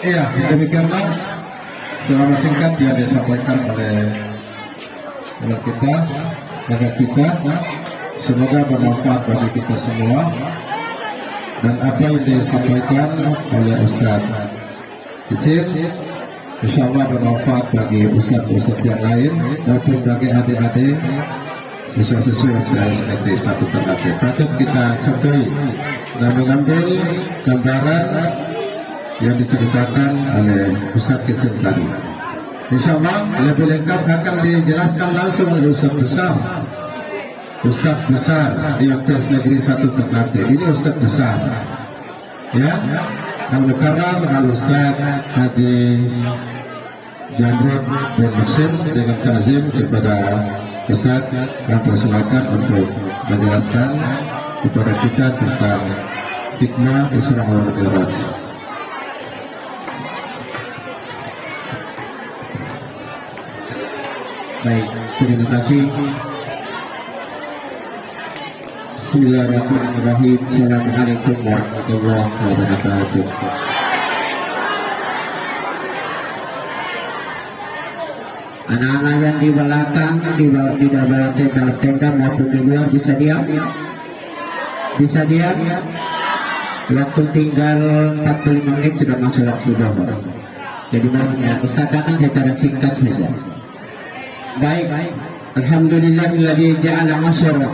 S8: Iya, demikianlah secara singkat yang disampaikan oleh kita, semoga bermanfaat bagi kita semua. Dan apa yang disampaikan oleh Ustaz Kecil, insya Allah bermanfaat bagi Ustaz yang lain maupun bagi adik-adik siswa-siswa dari negeri 1 Ternate. Patut kita contohi dan mengambil gambaran yang diceritakan oleh Ustaz Kecil tadi. Insya Allah lebih lengkap akan dijelaskan langsung oleh Ustaz besar di Orkes Negeri 1 Ternate. Ini Ustaz besar, ya, Al-Mukarram Al-Ustaz Haji Jamrud bin Muhsin dengan ta'zim kepada Ustaz yang persilakan untuk menjelaskan kepada kita tentang hikmah Isra wal Mi'raj. Baik, terima kasih. Bismillahirrahmanirrahim. Assalamualaikum warahmatullahi wabarakatuh. Anak-anak yang di belakang, di dalam tenda maupun di luar bisa diam? Bisa diam? Waktu tinggal 45 menit sudah masuk waktu zuhur. Jadi mohonnya Ustaz akan secara singkat saja. Baik. Alhamdulillahilladzi ja'ala masyara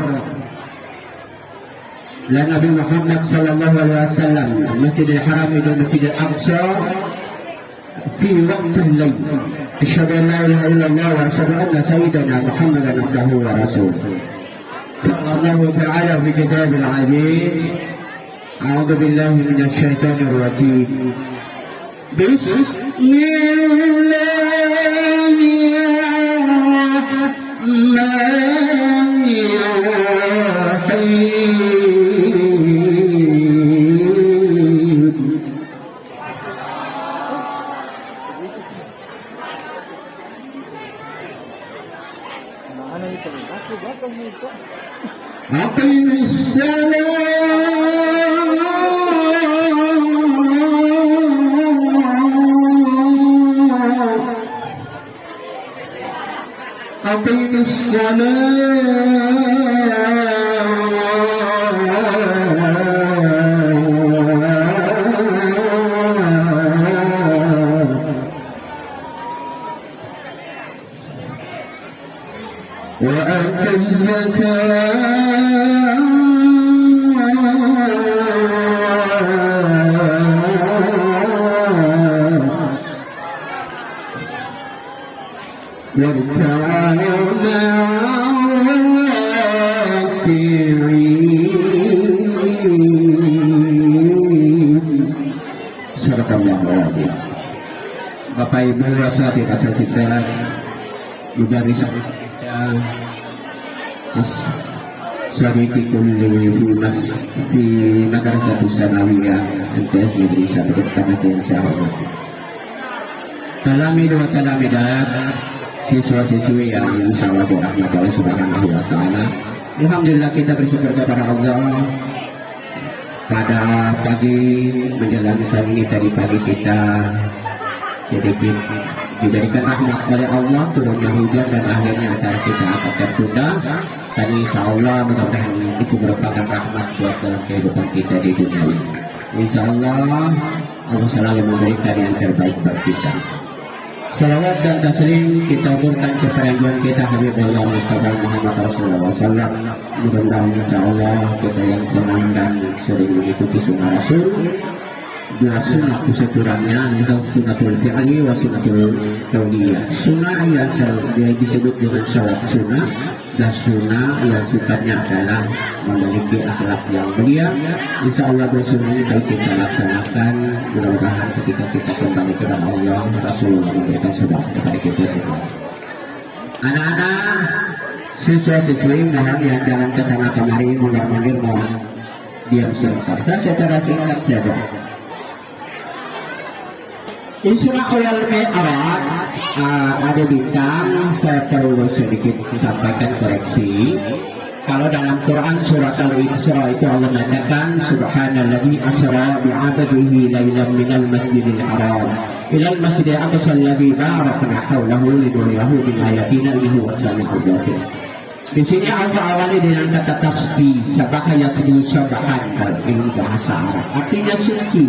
S8: la Nabi Muhammad sallallahu alaihi wasallam Masjidil Haram ila Masjidil Aqsa fi waqtil layl. Asyhadu an la ilaha illallah wa asyhadu anna sayyidana Muhammadan abduhu wa rasuluh. Qala Allah ta'ala fi kitabil aziz
S3: A'udzu billahi minasy syaithanir rajim. Bismillahirrahmanirrahim. Aqimis Bapak Ibu rasa tidak saya menjadi kita sedikit kuliah di negara satu sanawiyah MTS Negeri Satu Kecamatan Syahwat. Kalami dua kalamidat siswa-siswi yang insyaallah dirahmati Allah Subhanahu wa taala. Alhamdulillah kita bersyukur kepada Allah pada pagi menjelang siang ini tadi pagi kita sedikit diberikan rahmat oleh Allah, turunnya hujan dan akhirnya acara kita akan tertunda. Dan insya Allah mudah-mudahan itu merupakan rahmat buat dalam kehidupan kita di dunia ini. Insya Allah Allah selalu memberikan yang terbaik buat kita. Salawat dan taslim kita berikan kepada junjungan kita Habibullah Mustafa Muhammad Rasulullah SAW. Mudah-mudahan insya Allah kita yang senang dan sering mengikuti sunnah Rasul. Dua sunnah kesekurangnya yaitu sunnatul fi'li wa sunnatul kauniyah. Sunnah yang disebut dengan salat sunnah dan sunnah yang sifatnya adalah memiliki akhlak yang mulia. Insya Allah bersunnah baik kita laksanakan. Mudah-mudahan ketika kita kembali kepada Allah, Rasulullah memberikan sebuah kepada kita semua. Anak-anak, siswa-siswi mohon yang jalan ke sana kemari mundur-mundur mohon diam sebentar. Saya secara singkat saja. Isra wal Mi'raj ada bintang, saya perlu sedikit sampaikan koreksi. Kalau dalam Quran surat Al-Isra itu Allah mengatakan subhanalladzi asra bi'abdihi lailan minal masjidil haram ilal masjidil aqsa alladzi barakna hawlahu linuriyahu min ayatina innahu was-sami'ul basir. Di sini Allah awali dengan kata tasbih, sabaha yasbihu sabahan dalam ilmu bahasa Arab. Artinya suci.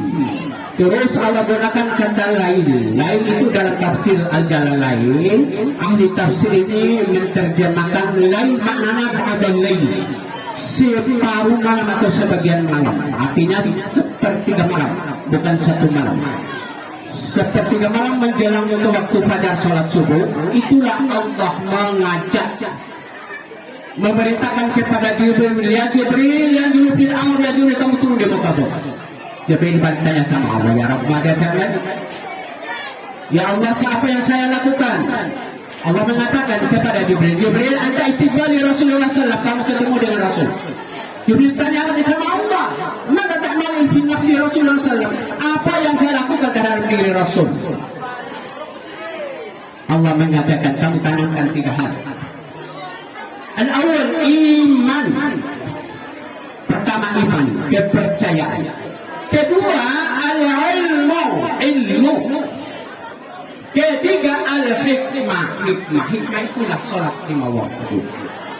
S3: Terus Allah gunakan kata lain. Lain itu dalam tafsir Al-Jalalain. Ahli tafsir ini menerjemahkan lain maknanya ba'dal lain. Separuh malam atau sebagian malam. Artinya sepertiga malam, bukan satu malam. Sepertiga malam menjelang untuk waktu fajar salat subuh. Itulah Allah mengajak, memerintahkan kepada Jibril, ya Jibril yang dulu Fir'aun, ya Jibril kamu turun di muka bumi. Jibril bertanya sama Allah, ya Rabb, ya Allah, siapa yang saya lakukan? Allah mengatakan kepada Jibril, Jibril, anta istighfari Rasulullah sallallahu, kamu ketemu dengan Rasul. Jibril tanya lagi sama Allah, maka ta'malin fi nafsi Rasulullah sallallahu, apa yang saya lakukan terhadap diri Rasul? Allah mengatakan, kamu tanamkan 3 hal. Al-awwal iman. Pertama iman, kepercayaan. Kedua ilmu. Ketiga hikmah itulah sholat 5 waktu.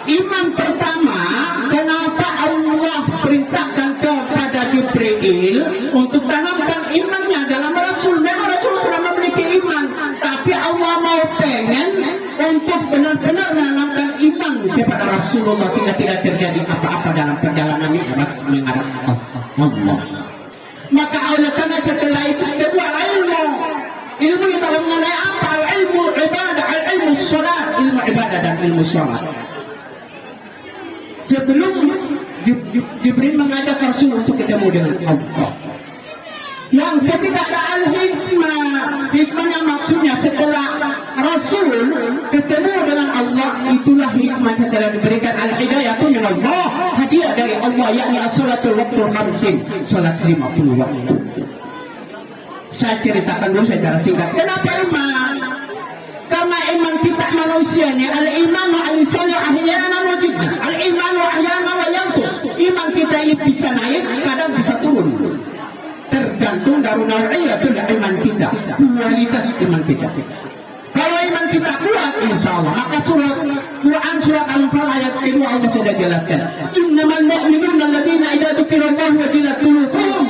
S3: Iman pertama, kenapa Allah perintahkan kepada Jibril untuk tanamkan imannya dalam Rasul? Memang Rasul sudah memiliki iman, tapi Allah mau pengen untuk benar-benar menanamkan iman kepada Rasulullah sehingga tidak terjadi apa-apa dalam perjalanan Mi'raj menghadap Allah. Maka oleh karena setelah itu kedua ilmu yang dalam mengenai apa? Ilmu ibadah, ilmu salat, ilmu ibadah dan ilmu salat. Sebelum Jibril mengajak Rasul untuk ketemu dengan Allah. Yang ketika ada hikmahnya maksudnya setelah Rasul ketemu dengan Allah, itulah hikmah setelah diberikan al-hidayatu min Allah, hadiah dari Allah, yakni as-salatul waqtul khamsin, salat 50 waktu. Saya ceritakan dulu secara singkat. Kenapa iman? Karena iman kita manusia ini al-imanu al-insanu ahyanan wa jiddan. Al-imanu ahyanan wa yanqus. Iman kita ini bisa naik, kadang bisa turun. Tergantung dari nau'iyatul iman kita, kualitas iman kita. Kalau iman kita kuat, insya Allah, maka Quran surat Al-Anfal ayat kedua Allah sudah jelaskan. Innamal mu'minuna alladzina idza dzukirallahu wajilat qulubuhum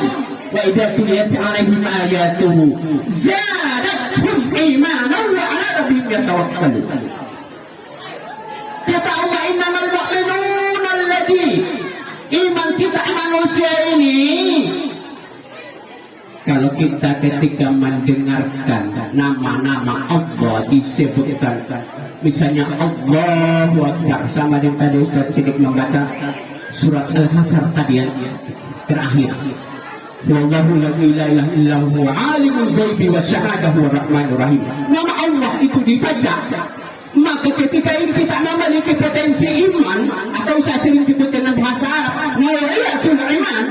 S3: wa idza tuliyat 'alaihim ayatuhu zadatuhum imanan wa 'ala rabbihim yatawakkalun. Kata Allah, innamal mu'minuna alladzina, iman kita manusia ini, kalau kita ketika mendengarkan nama-nama Allah disebutkan, misalnya Allahu Akbar, sama yang tadi Ustaz Sidik membaca surat Al-Hasr tadi yang terakhir. Wallahu la ilaha illa huwa alimul ghaibi wasyahadah huwa rahmanur rahim. Nama Allah itu dibaca, maka ketika ini kita memiliki potensi iman, atau saya sering sebut dengan bahasa Arab nau'iyatul iman,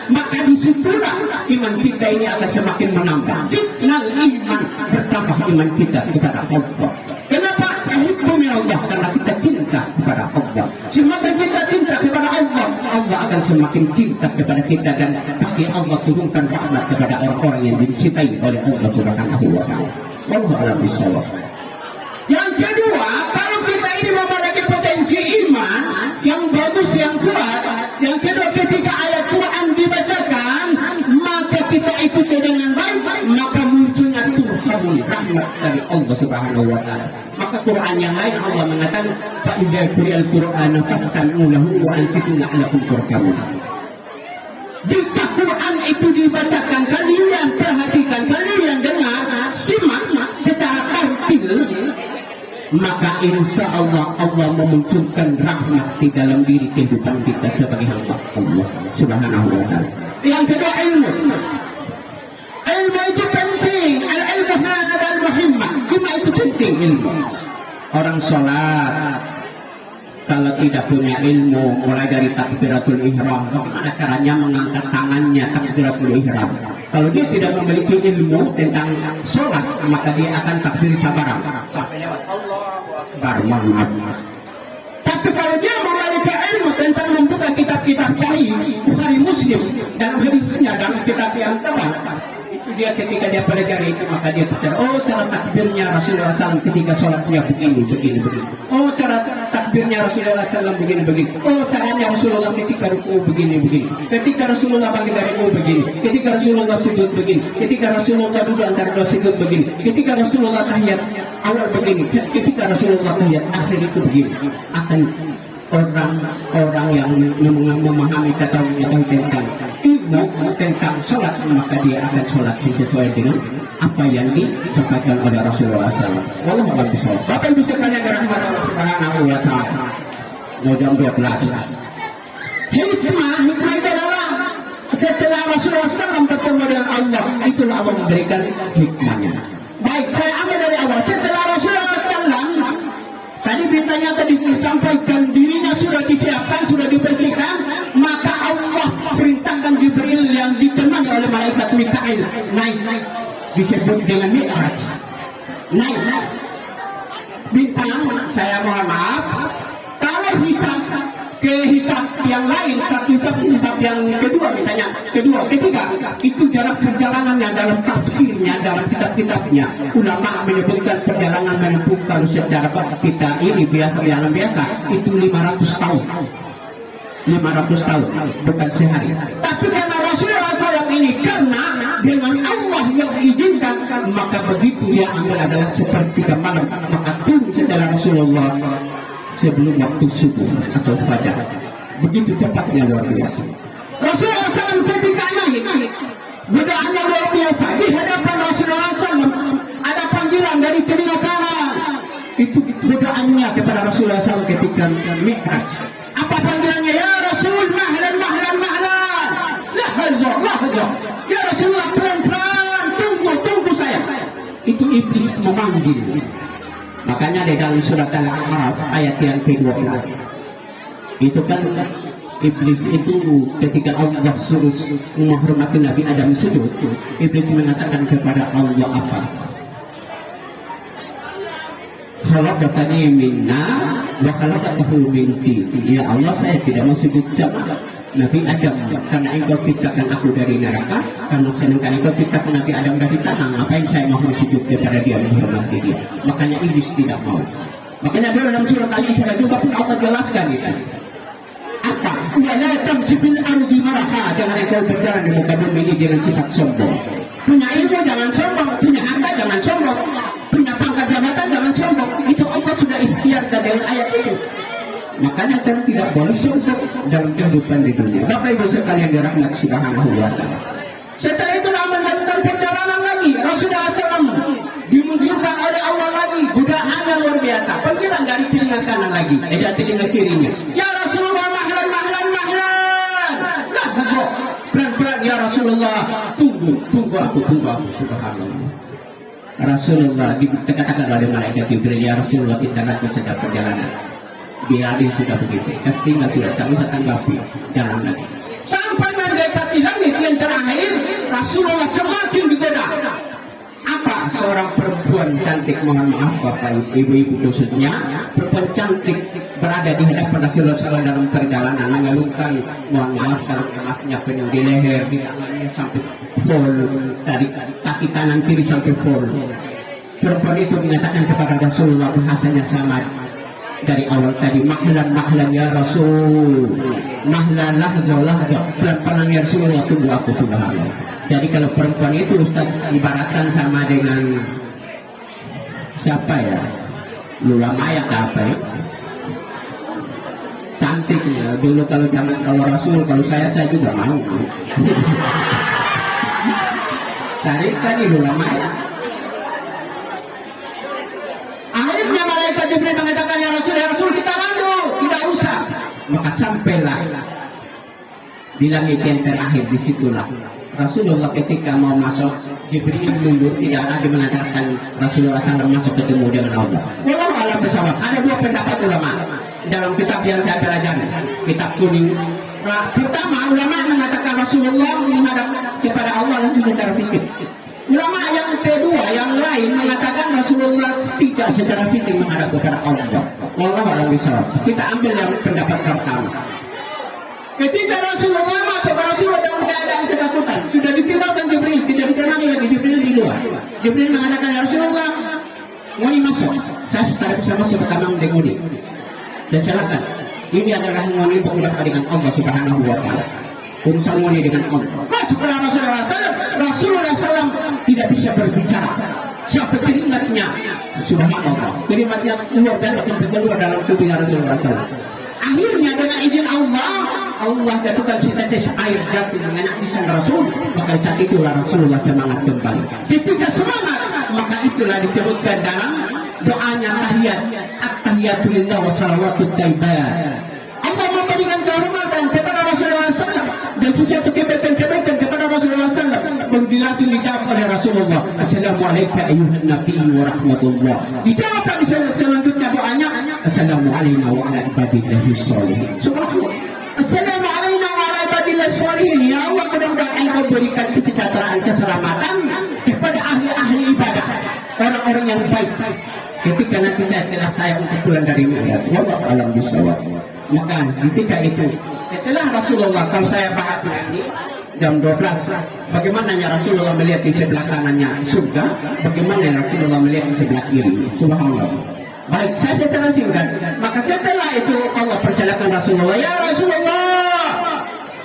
S3: maka disitulah iman kita ini akan semakin menambah. Jidnal iman, bertambah iman kita kepada Allah. Kenapa? Hubbu min Allah, karena kita cinta kepada Allah. Semakin kita cinta kepada Allah, Allah akan semakin cinta kepada kita, dan pasti Allah turunkan rahmat kepada orang-orang yang dicintai oleh Allah Subhanahu wa taala. Wallahu a'lam bishawab. Yang kedua, kalau kita ini memiliki potensi iman yang bagus, yang kuat, yang kedua ketika ayat Quran dibacakan, maka kita ikuti dengan baik, maka munculnya turhamun, rahmat dari Allah Subhanahu wa taala. Maka Quran yang lain Allah mengatakan, fa idza quri'al Qur'anu fastami'u lahu wa ansitu la'allakum turhamun. Jika Quran itu dibacakan, kalian perhatikan, kalian dengar, simak secara tartil, maka insya Allah Allah memunculkan rahmat di dalam diri kehidupan kita sebagai hamba Allah Subhanahu wa taala. Yang kedua, ilmu. Ilmu itu penting. Al-ilmu hadal muhimmah. Cuma itu penting ilmu. Orang sholat kalau tidak punya ilmu, mulai dari takbiratul ihram, bagaimana caranya mengangkat tangannya takbiratul ihram. Kalau dia tidak memiliki ilmu tentang sholat, maka dia akan takbir sabarang sampai lewat Allahu Akbar. Tapi kalau dia memiliki ilmu tentang membuka kitab-kitab sahih, Bukhari, Muslim, dalam hadisnya, dalam kitab yang tebal, itu dia ketika dia pelajari itu, maka dia pikir, oh cara takbirnya Rasulullah SAW ketika sholatnya begini. Oh cara takbirnya Rasulullah SAW begini. Oh caranya Rasulullah ketika ruku begini. Ketika Rasulullah bangkit dari ruku begini. Ketika Rasulullah sujud begini. Ketika Rasulullah duduk antara dua sujud begini. Ketika Rasulullah tahiyat awal begini. Ketika Rasulullah tahiyat akhir itu begini. Akan orang yang memahami kata tentang ilmu tentang sholat, maka dia akan sholat sesuai dengan apa yang disampaikan oleh Rasulullah SAW. Wallahu a'lam bishawab. Apa yang bisa kalian rahmat Allah Subhanahu wa taala? Jam 12. Hikmah itu adalah setelah Rasulullah SAW bertemu dengan Allah, itulah Allah memberikan hikmahnya. Baik, saya ambil dari awal. Setelah Rasulullah SAW tadi beritanya tadi disampaikan, dirinya sudah disiapkan, sudah dibersihkan, maka Allah perintahkan Jibril yang ditemani oleh malaikat Mikail naik, disebut dengan Mi'raj. Naik. Bintang, saya mohon maaf, kalau hisab ke hisab yang lain, satu hisab yang kedua, misalnya ketiga, itu jarak perjalanannya dalam tafsirnya, dalam kitab-kitabnya, ulama menyebutkan perjalanan menempuh kalau secara kita ini biasa, jalan biasa itu 500 tahun. 500 tahun, bukan sehari. Tapi karena Rasulullah SAW ini, karena dengan Allah yang izinkan, maka begitu dia ambil adalah sepertiga malam, maka turun setelah Rasulullah sebelum waktu subuh atau fajar. Begitu cepatnya, luar biasa. Rasulullah SAW ketika naik, bedaannya luar biasa. Di hadapan Rasulullah SAW ada panggilan dari telinga kanan. Itu bedaannya kepada Rasulullah SAW ketika Mi'raj. Apa panggilannya? Ya Rasul, mahla lahza. Ya Rasulullah, pelan-pelan, tunggu saya. Itu iblis memanggil. Makanya di dalam surat Al-A'raf ayat yang ke-12 itu kan iblis itu ketika Allah suruh menghormati Nabi Adam sujud, iblis mengatakan kepada Allah apa? Khalaqtani minna wa khalaqtahu min tin. Ya Allah, saya tidak mau sujud sama Nabi Adam karena engkau ciptakan aku dari neraka, karena sedangkan engkau ciptakan Nabi Adam dari tanah. Ngapain saya mau sujud kepada dia, menghormati dia? Makanya iblis tidak mau. Makanya dalam surat Al-Isra juga pun Allah jelaskan itu. Apa? Wala tamshi fil ardi maraha. Jangan engkau berjalan di muka bumi ini dengan sifat sombong. Punya ilmu jangan sombong, punya harta jangan sombong, punya pangkat jabatan jangan sombong. Itu Allah sudah ikhtiarkan dengan ayat itu. Makanya kita tidak boleh sombong dalam kehidupan di dunia. Bapak Ibu sekalian dirahmati Subhanahu wa taala. Setelah itu melanjutkan perjalanan lagi. Rasulullah SAW dimunculkan oleh Allah lagi. Godaannya luar biasa. Panggilan dari telinga kanan lagi, dari telinga kirinya. Ya Rasulullah, mahlan. Nah, pelan-pelan ya Rasulullah. Tunggu aku. Subhanallah. Rasulullah dikatakan oleh malaikat Jibril, ya Rasulullah, kita nanti sedang perjalanan. Biarin sudah begitu. Tinggal sudah tak usah tanggapi. Jangan lagi. Sampai mendekati langit yang terakhir, Rasulullah semakin digoda. Apa? Seorang perempuan cantik, mohon maaf Bapak Ibu khususnya, perempuan cantik berada di hadapan Rasulullah SAW dalam perjalanan, mengeluhkan, mohon maaf kalau emasnya penuh di leher, di tangannya sampai full, dari kaki kanan kiri sampai full. Perempuan itu mengatakan kepada Rasulullah bahasanya sama dari awal tadi, mahlan ya Rasul, mahlan lahza, pelan-pelan ya Rasulullah, tunggu aku. Subhanallah. Jadi kalau perempuan itu Ustaz ibaratkan sama dengan siapa ya, Lula Maya apa ya, cantiknya dulu. Kalau Rasul, kalau saya juga mau carikan di Lula Maya. Akhirnya malaikat Jibril mengatakan, ya Rasul kita lalu, tidak usah. Maka sampailah di langit yang terakhir. Disitulah Rasulullah ketika mau masuk, Jibril mundur, tidak lagi mengatakan Rasulullah SAW masuk ketemu dengan Allah. Wallahu a'lam bishawab. Ada dua pendapat ulama dalam kitab yang saya pelajari, kitab kuning. Pertama, ulama mengatakan Rasulullah menghadap kepada Allah langsung secara fisik. Ulama yang kedua, yang lain mengatakan Rasulullah tidak secara fisik menghadap kepada Allah. Wallahu a'lam bishawab. Kita ambil yang pendapat pertama. Ketika Rasulullah masuk, Rasulullah dalam keadaan ketakutan, sudah ditinggalkan Jibril, tidak dikenali lagi Jibril di luar. Jibril mengatakan, ya Rasulullah, mau masuk, saya tidak bisa masuk ke kamar mengudi. Dan silakan, ini adalah ngoni berhadapan dengan Allah Subhanahu wa taala. Urusan ngoni dengan Allah. Masuklah Rasulullah SAW tidak bisa berbicara. Siapa keringatnya? Subhanallah, keringatnya luar biasa keluar dalam tubuhnya Rasulullah SAW. Akhirnya dengan izin Allah jatuhkan setetes air jatuh mengenak lisan Rasul. Maka saat itulah Rasulullah semangat kembali. Ketika semangat, maka itulah disebutkan dalam doanya tahiyat, at-tahiyatu lillah wa salawatut thayyibat. Allah memberikan kehormatan kepada Rasulullah SAW dan sesuatu kebaikan kepada Rasulullah SAW. Bila itu dijawab oleh Rasulullah, Assalamualaikum ayuhan Nabi wa rahmatullah. Dijawab selanjutnya doanya, Assalamualaikum wa ala ibadillahi sholihin. Subhanallah. Assalamualaikum wa ala ibadillahi sholihin. Ya Allah, mudah-mudahan Engkau berikan kesejahteraan, keselamatan kepada ahli-ahli ibadah, orang-orang yang baik. Ketika nanti saya untuk pulang dari Mi'raj, wallahu a'lam bishawab. Maka ketika itu, setelah Rasulullah, kalau saya bahas ini jam 12, bagaimana Rasulullah melihat di sebelah kanannya surga, bagaimana Rasulullah melihat di sebelah kiri. Subhanallah. Baik, saya setelah singkat, maka setelah itu Allah persilakan Rasulullah, ya Rasulullah,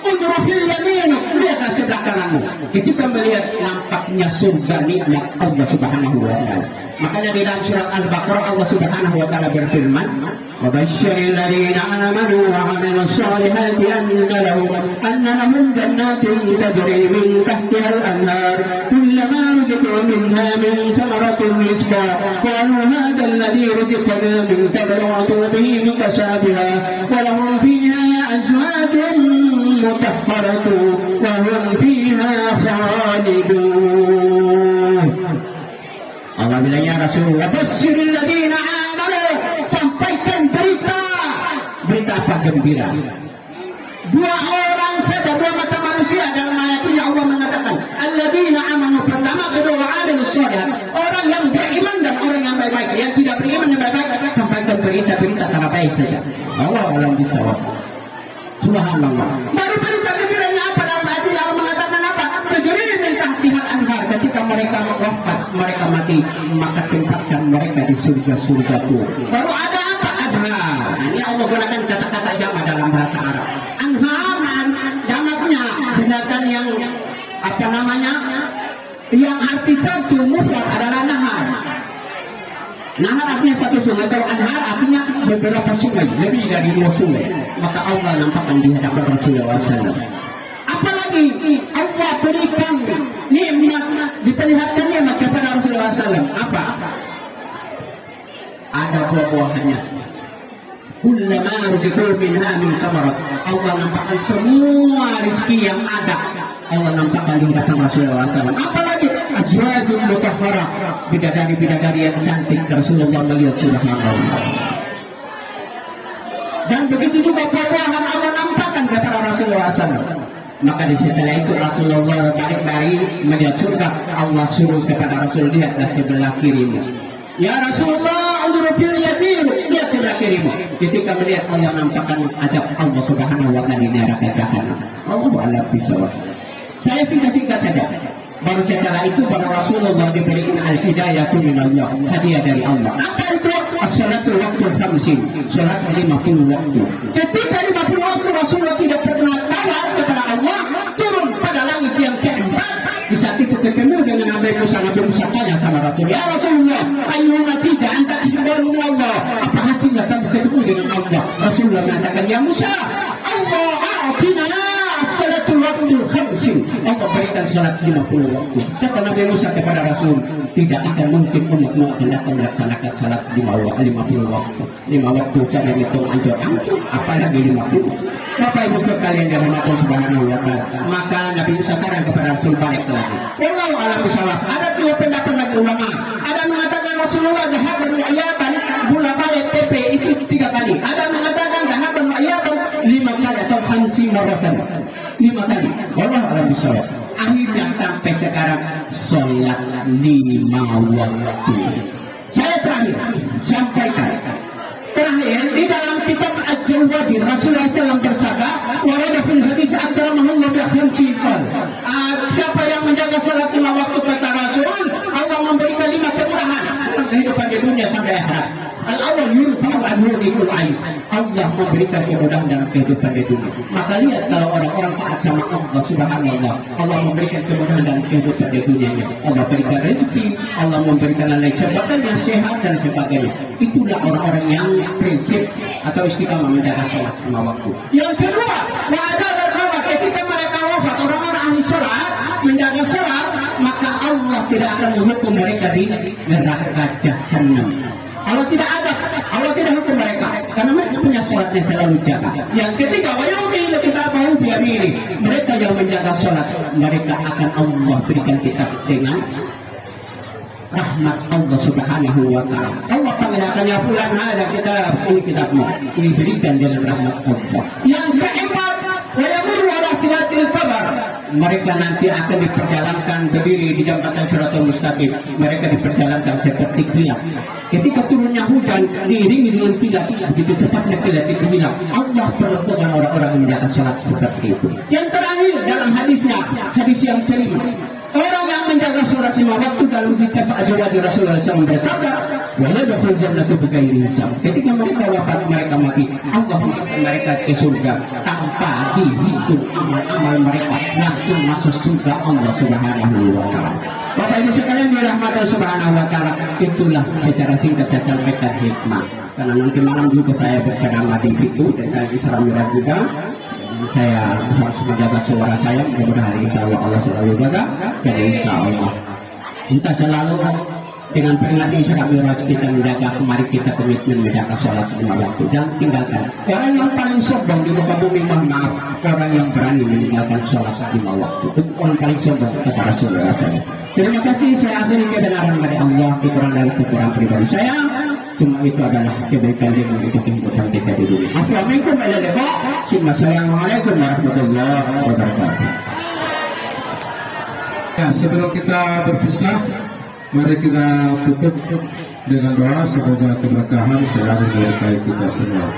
S3: undur fil yamin, lihatlah sebelah kananmu. Ketika melihat nampaknya surga, nikmat Allah Subhanahu wa taala. Makanya di dalam surat Al-Baqarah Allah Subhanahu wa taala berfirman, "Wa basyiril ladzina amanu wa 'amilus solihati anna lahum jannatin tajri min tahtiha al-anhar kullama ruziqu minha min samaratin rizqan qalu hadha alladhi ruziqna min qablu wa bihi mutashabiha wa lahum fiha azwajun المطهرة وهم فيها خالدون. Allah bilang, ya Rasulullah, basyiril ladzina amanu, sampaikan berita apa gembira. Dua orang saja, dua macam manusia dalam ayat ini Allah mengatakan, alladzina amanu, pertama, kedua, amilus shalihat, orang yang beriman dan orang yang baik-baik. Yang tidak beriman dan baik-baik, sampaikan berita-berita tanpa baik saja. Allah alam bisawab. Subhanallah. Baru berita gembiranya apa dalam ayat ini? Allah mengatakan apa? Tajri min tahtihal anhar, ketika mereka wafat, mereka mati, maka tempatkan mereka di surga-surgaku. Baru ada apa? Anhar. Ini Allah gunakan kata-kata jamak dalam bahasa Arab. Anhar, jamaknya sedangkan yang apa namanya? Yang arti satu mufrad adalah nahar. Nahar artinya satu sungai, kalau anhar artinya beberapa sungai, lebih dari 2 sungai. Maka Allah nampakkan di hadapan Rasulullah SAW. Apalagi Allah berikan nikmat, diperlihatkan nikmat kepada Rasulullah SAW. Apa? Ada buah-buahannya. Kullama rizqu minha min samarat. Allah nampakkan semua rezeki yang ada. Allah nampakkan di hadapan Rasulullah SAW. Apalagi azwajul mutahharah, bidadari-bidadari yang cantik. Rasulullah melihat subhanallah. Dan begitu juga buah-buahan Allah nampakkan kepada Rasulullah SAW. Maka di setelah itu Rasulullah balik dari melihat surga. Allah suruh kepada Rasul, lihatlah sebelah kirimu. Ya Rasulullah, unzur fil yasir, lihat sebelah kirimu. Ketika melihat Allah nampakkan adab Allah Subhanahu wa taala di neraka jahanam. Allahu a'lam bishawab. Saya singkat-singkat saja. Baru setelah itu baru Rasulullah diberikan al-hidayah min Allah, hadiah dari Allah. Apa itu? As-salatu waqtul khamsin, salat 50 waktu. Ketika 50 waktu Rasulullah tidak pernah tawar kepada Allah, turun pada langit yang keempat. Di saat itu ketemu dengan Nabi Musa. Nabi Musa tanya sama Rasul, ya Rasulullah, ayyuna tidak anta tisbaru Allah, apa hasilnya kamu ketemu dengan Allah? Rasulullah mengatakan, ya Musa, Allah a'tina as-salatul waqtul khamsin, Allah berikan salat 50 waktu. Kata Nabi Musa kepada Rasul, tidak akan mungkin umatmu hendak melaksanakan salat 50 waktu. 5 waktu saja itu ancur-ancur, apalagi 50. Bapak Ibu sekalian yang dirahmati Subhanahu wa taala. Maka Nabi Musa saran kepada Rasul balik lagi. Wallahu a'lam bishawab. Ada 2 pendapat lagi ulama. Ada mengatakan Rasulullah dhahaban mu'ayyaban, bola balik PP itu 3 kali. Ada mengatakan dhahaban mu'ayyaban 5 kali atau 50 maratan. 5 kali. Wallahu a'lam bishawab. Akhirnya sampai sekarang sholat 5 waktu. Saya terakhir sampaikan. Terakhir di dalam kitab Al-Jawadir Rasulullah SAW bersabda, warada fil hadis akramahullah bi khamsin sal. Siapa yang menjaga salat 5 waktu kata Rasul, Allah memberikan 5 kemurahan kehidupan di dunia sampai akhirat. Al-awwal yurfa'u anhu dikul ais. Allah memberikan kemudahan dalam kehidupan di dunia. Maka lihat kalau orang-orang taat sama Allah Subhanallah, Allah memberikan kemudahan dalam kehidupan di dunianya. Allah berikan rezeki, Allah memberikan kesehatan yang sehat dan sebagainya. Itulah orang-orang yang prinsip atau istiqamah menjaga salat 5 waktu. Yang kedua, wa'ada al-khawat, ketika mereka wafat, orang-orang ahli salat menjaga salat, maka Allah tidak akan menghukum mereka di neraka jahanam. Allah tidak ada, Allah tidak hukum mereka karena mereka punya sholat yang selalu jaga. Yang ketiga, wayumin kita tahu biamini, mereka yang menjaga sholat, mereka akan Allah berikan kitab dengan rahmat Allah Subhanahu wa taala. Allah panggilkan ya fulan, ada kitab, ini kitabmu, ini berikan dengan rahmat Allah. Yang keempat, wayamuru ala silatil kabar, mereka nanti akan diperjalankan berdiri di jembatan Shiratal Mustaqim. Mereka diperjalankan seperti kilat. Ketika turunnya hujan diiringi dengan kilat, begitu cepatnya kilat itu hilang. Allah perlakukan orang-orang yang menjaga salat seperti itu. Yang terakhir dalam hadisnya, hadis yang kelima, orang yang menjaga salat 5 waktu dalam kitab Al-Jawadir Rasulullah SAW bersabda, wa yadkhulul jannata bighairi hisab. Ketika mereka wafat, mereka mati, Allah masukkan mereka ke surga tanpa dihitung amal-amal mereka, langsung masuk surga Allah Subhanahu wa taala. Bapak Ibu sekalian dirahmati Subhanahu wa taala, itulah secara singkat saya sampaikan hikmah. Karena nanti malam juga saya berceramah di situ dan saya Isra Mi'raj juga. Saya harus menjaga suara saya, mudah-mudahan insya Allah Allah selalu jaga. Dan insya Allah kita selalu dengan peringatan Isra Mi'raj kita menjaga, kemari kita komitmen menjaga sholat 5 waktu dan tinggalkan. Orang yang paling sombong di muka bumi, mohon maaf, orang yang berani meninggalkan sholat 5 waktu. Itu orang paling sombong, kata Rasulullah SAW. Terima kasih, saya akhiri kebenaran dari Allah, kurang dari kekurangan pribadi saya. Semua itu adalah kebaikan yang untuk kehidupan kita di dunia. Assalamualaikum warahmatullahi wabarakatuh.
S8: Ya, sebelum kita berpisah, mari kita tutup dengan doa semoga keberkahan selalu menyertai kita semua.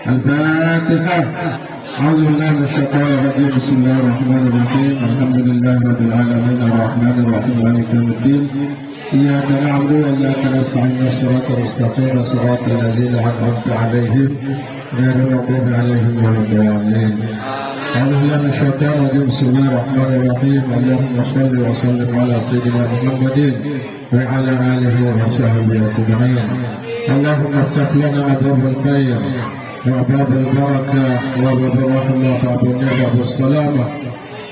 S8: Al-Fatihah. A'udzubillahi minasyaitonir rajim. Bismillahirrahmanirrahim. Alhamdulillahirabbil alamin arrahmanir rahim maliki yaumiddin. Iyyaka na'budu wa iyyaka nasta'in. Shiratal mustaqim shiratal ladzina an'amta 'alaihim ghairil maghdubi 'alaihim waladdallin. أعوذ بالله من الشيطان الرجيم. بسم الله الرحمن الرحيم. اللهم صل وسلم على سيدنا محمد وعلى آله وصحبه أجمعين. اللهم افتح لنا أبواب الخير وأبواب البركة وأبواب الرحمة وأبواب النعمة وأبواب السلامة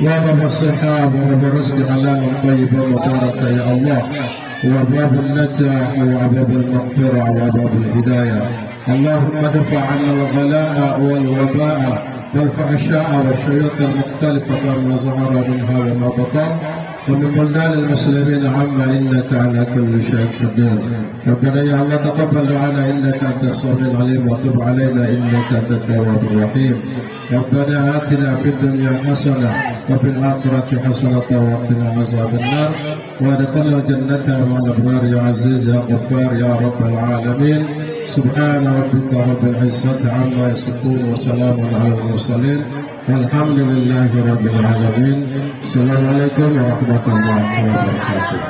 S8: وأبواب الصحة وأبواب الرزق حلالا طيبا مباركا يا الله، وأبواب النجاح وأبواب المغفرة وأبواب الهداية. اللهم ادفع عنا الغلاء والوباء والفحشاء والشيوط المختلفة ما ظهر منها وما بطن ومن بلدان المسلمين عما إنك على كل شيء قدير. ربنا يا الله تقبل دعانا إنك أنت السميع العليم وتب علينا إنك أنت التواب الرحيم. ربنا آتنا في الدنيا حسنة وفي الآخرة حسنة وقنا عذاب النار وادخلنا الجنة مع الأبرار يا عزيز يا غفار يا رب العالمين. سبحان ربك رب العزة عما يصفون وسلام على المرسلين والحمد لله رب العالمين. السلام عليكم ورحمة الله وبركاته.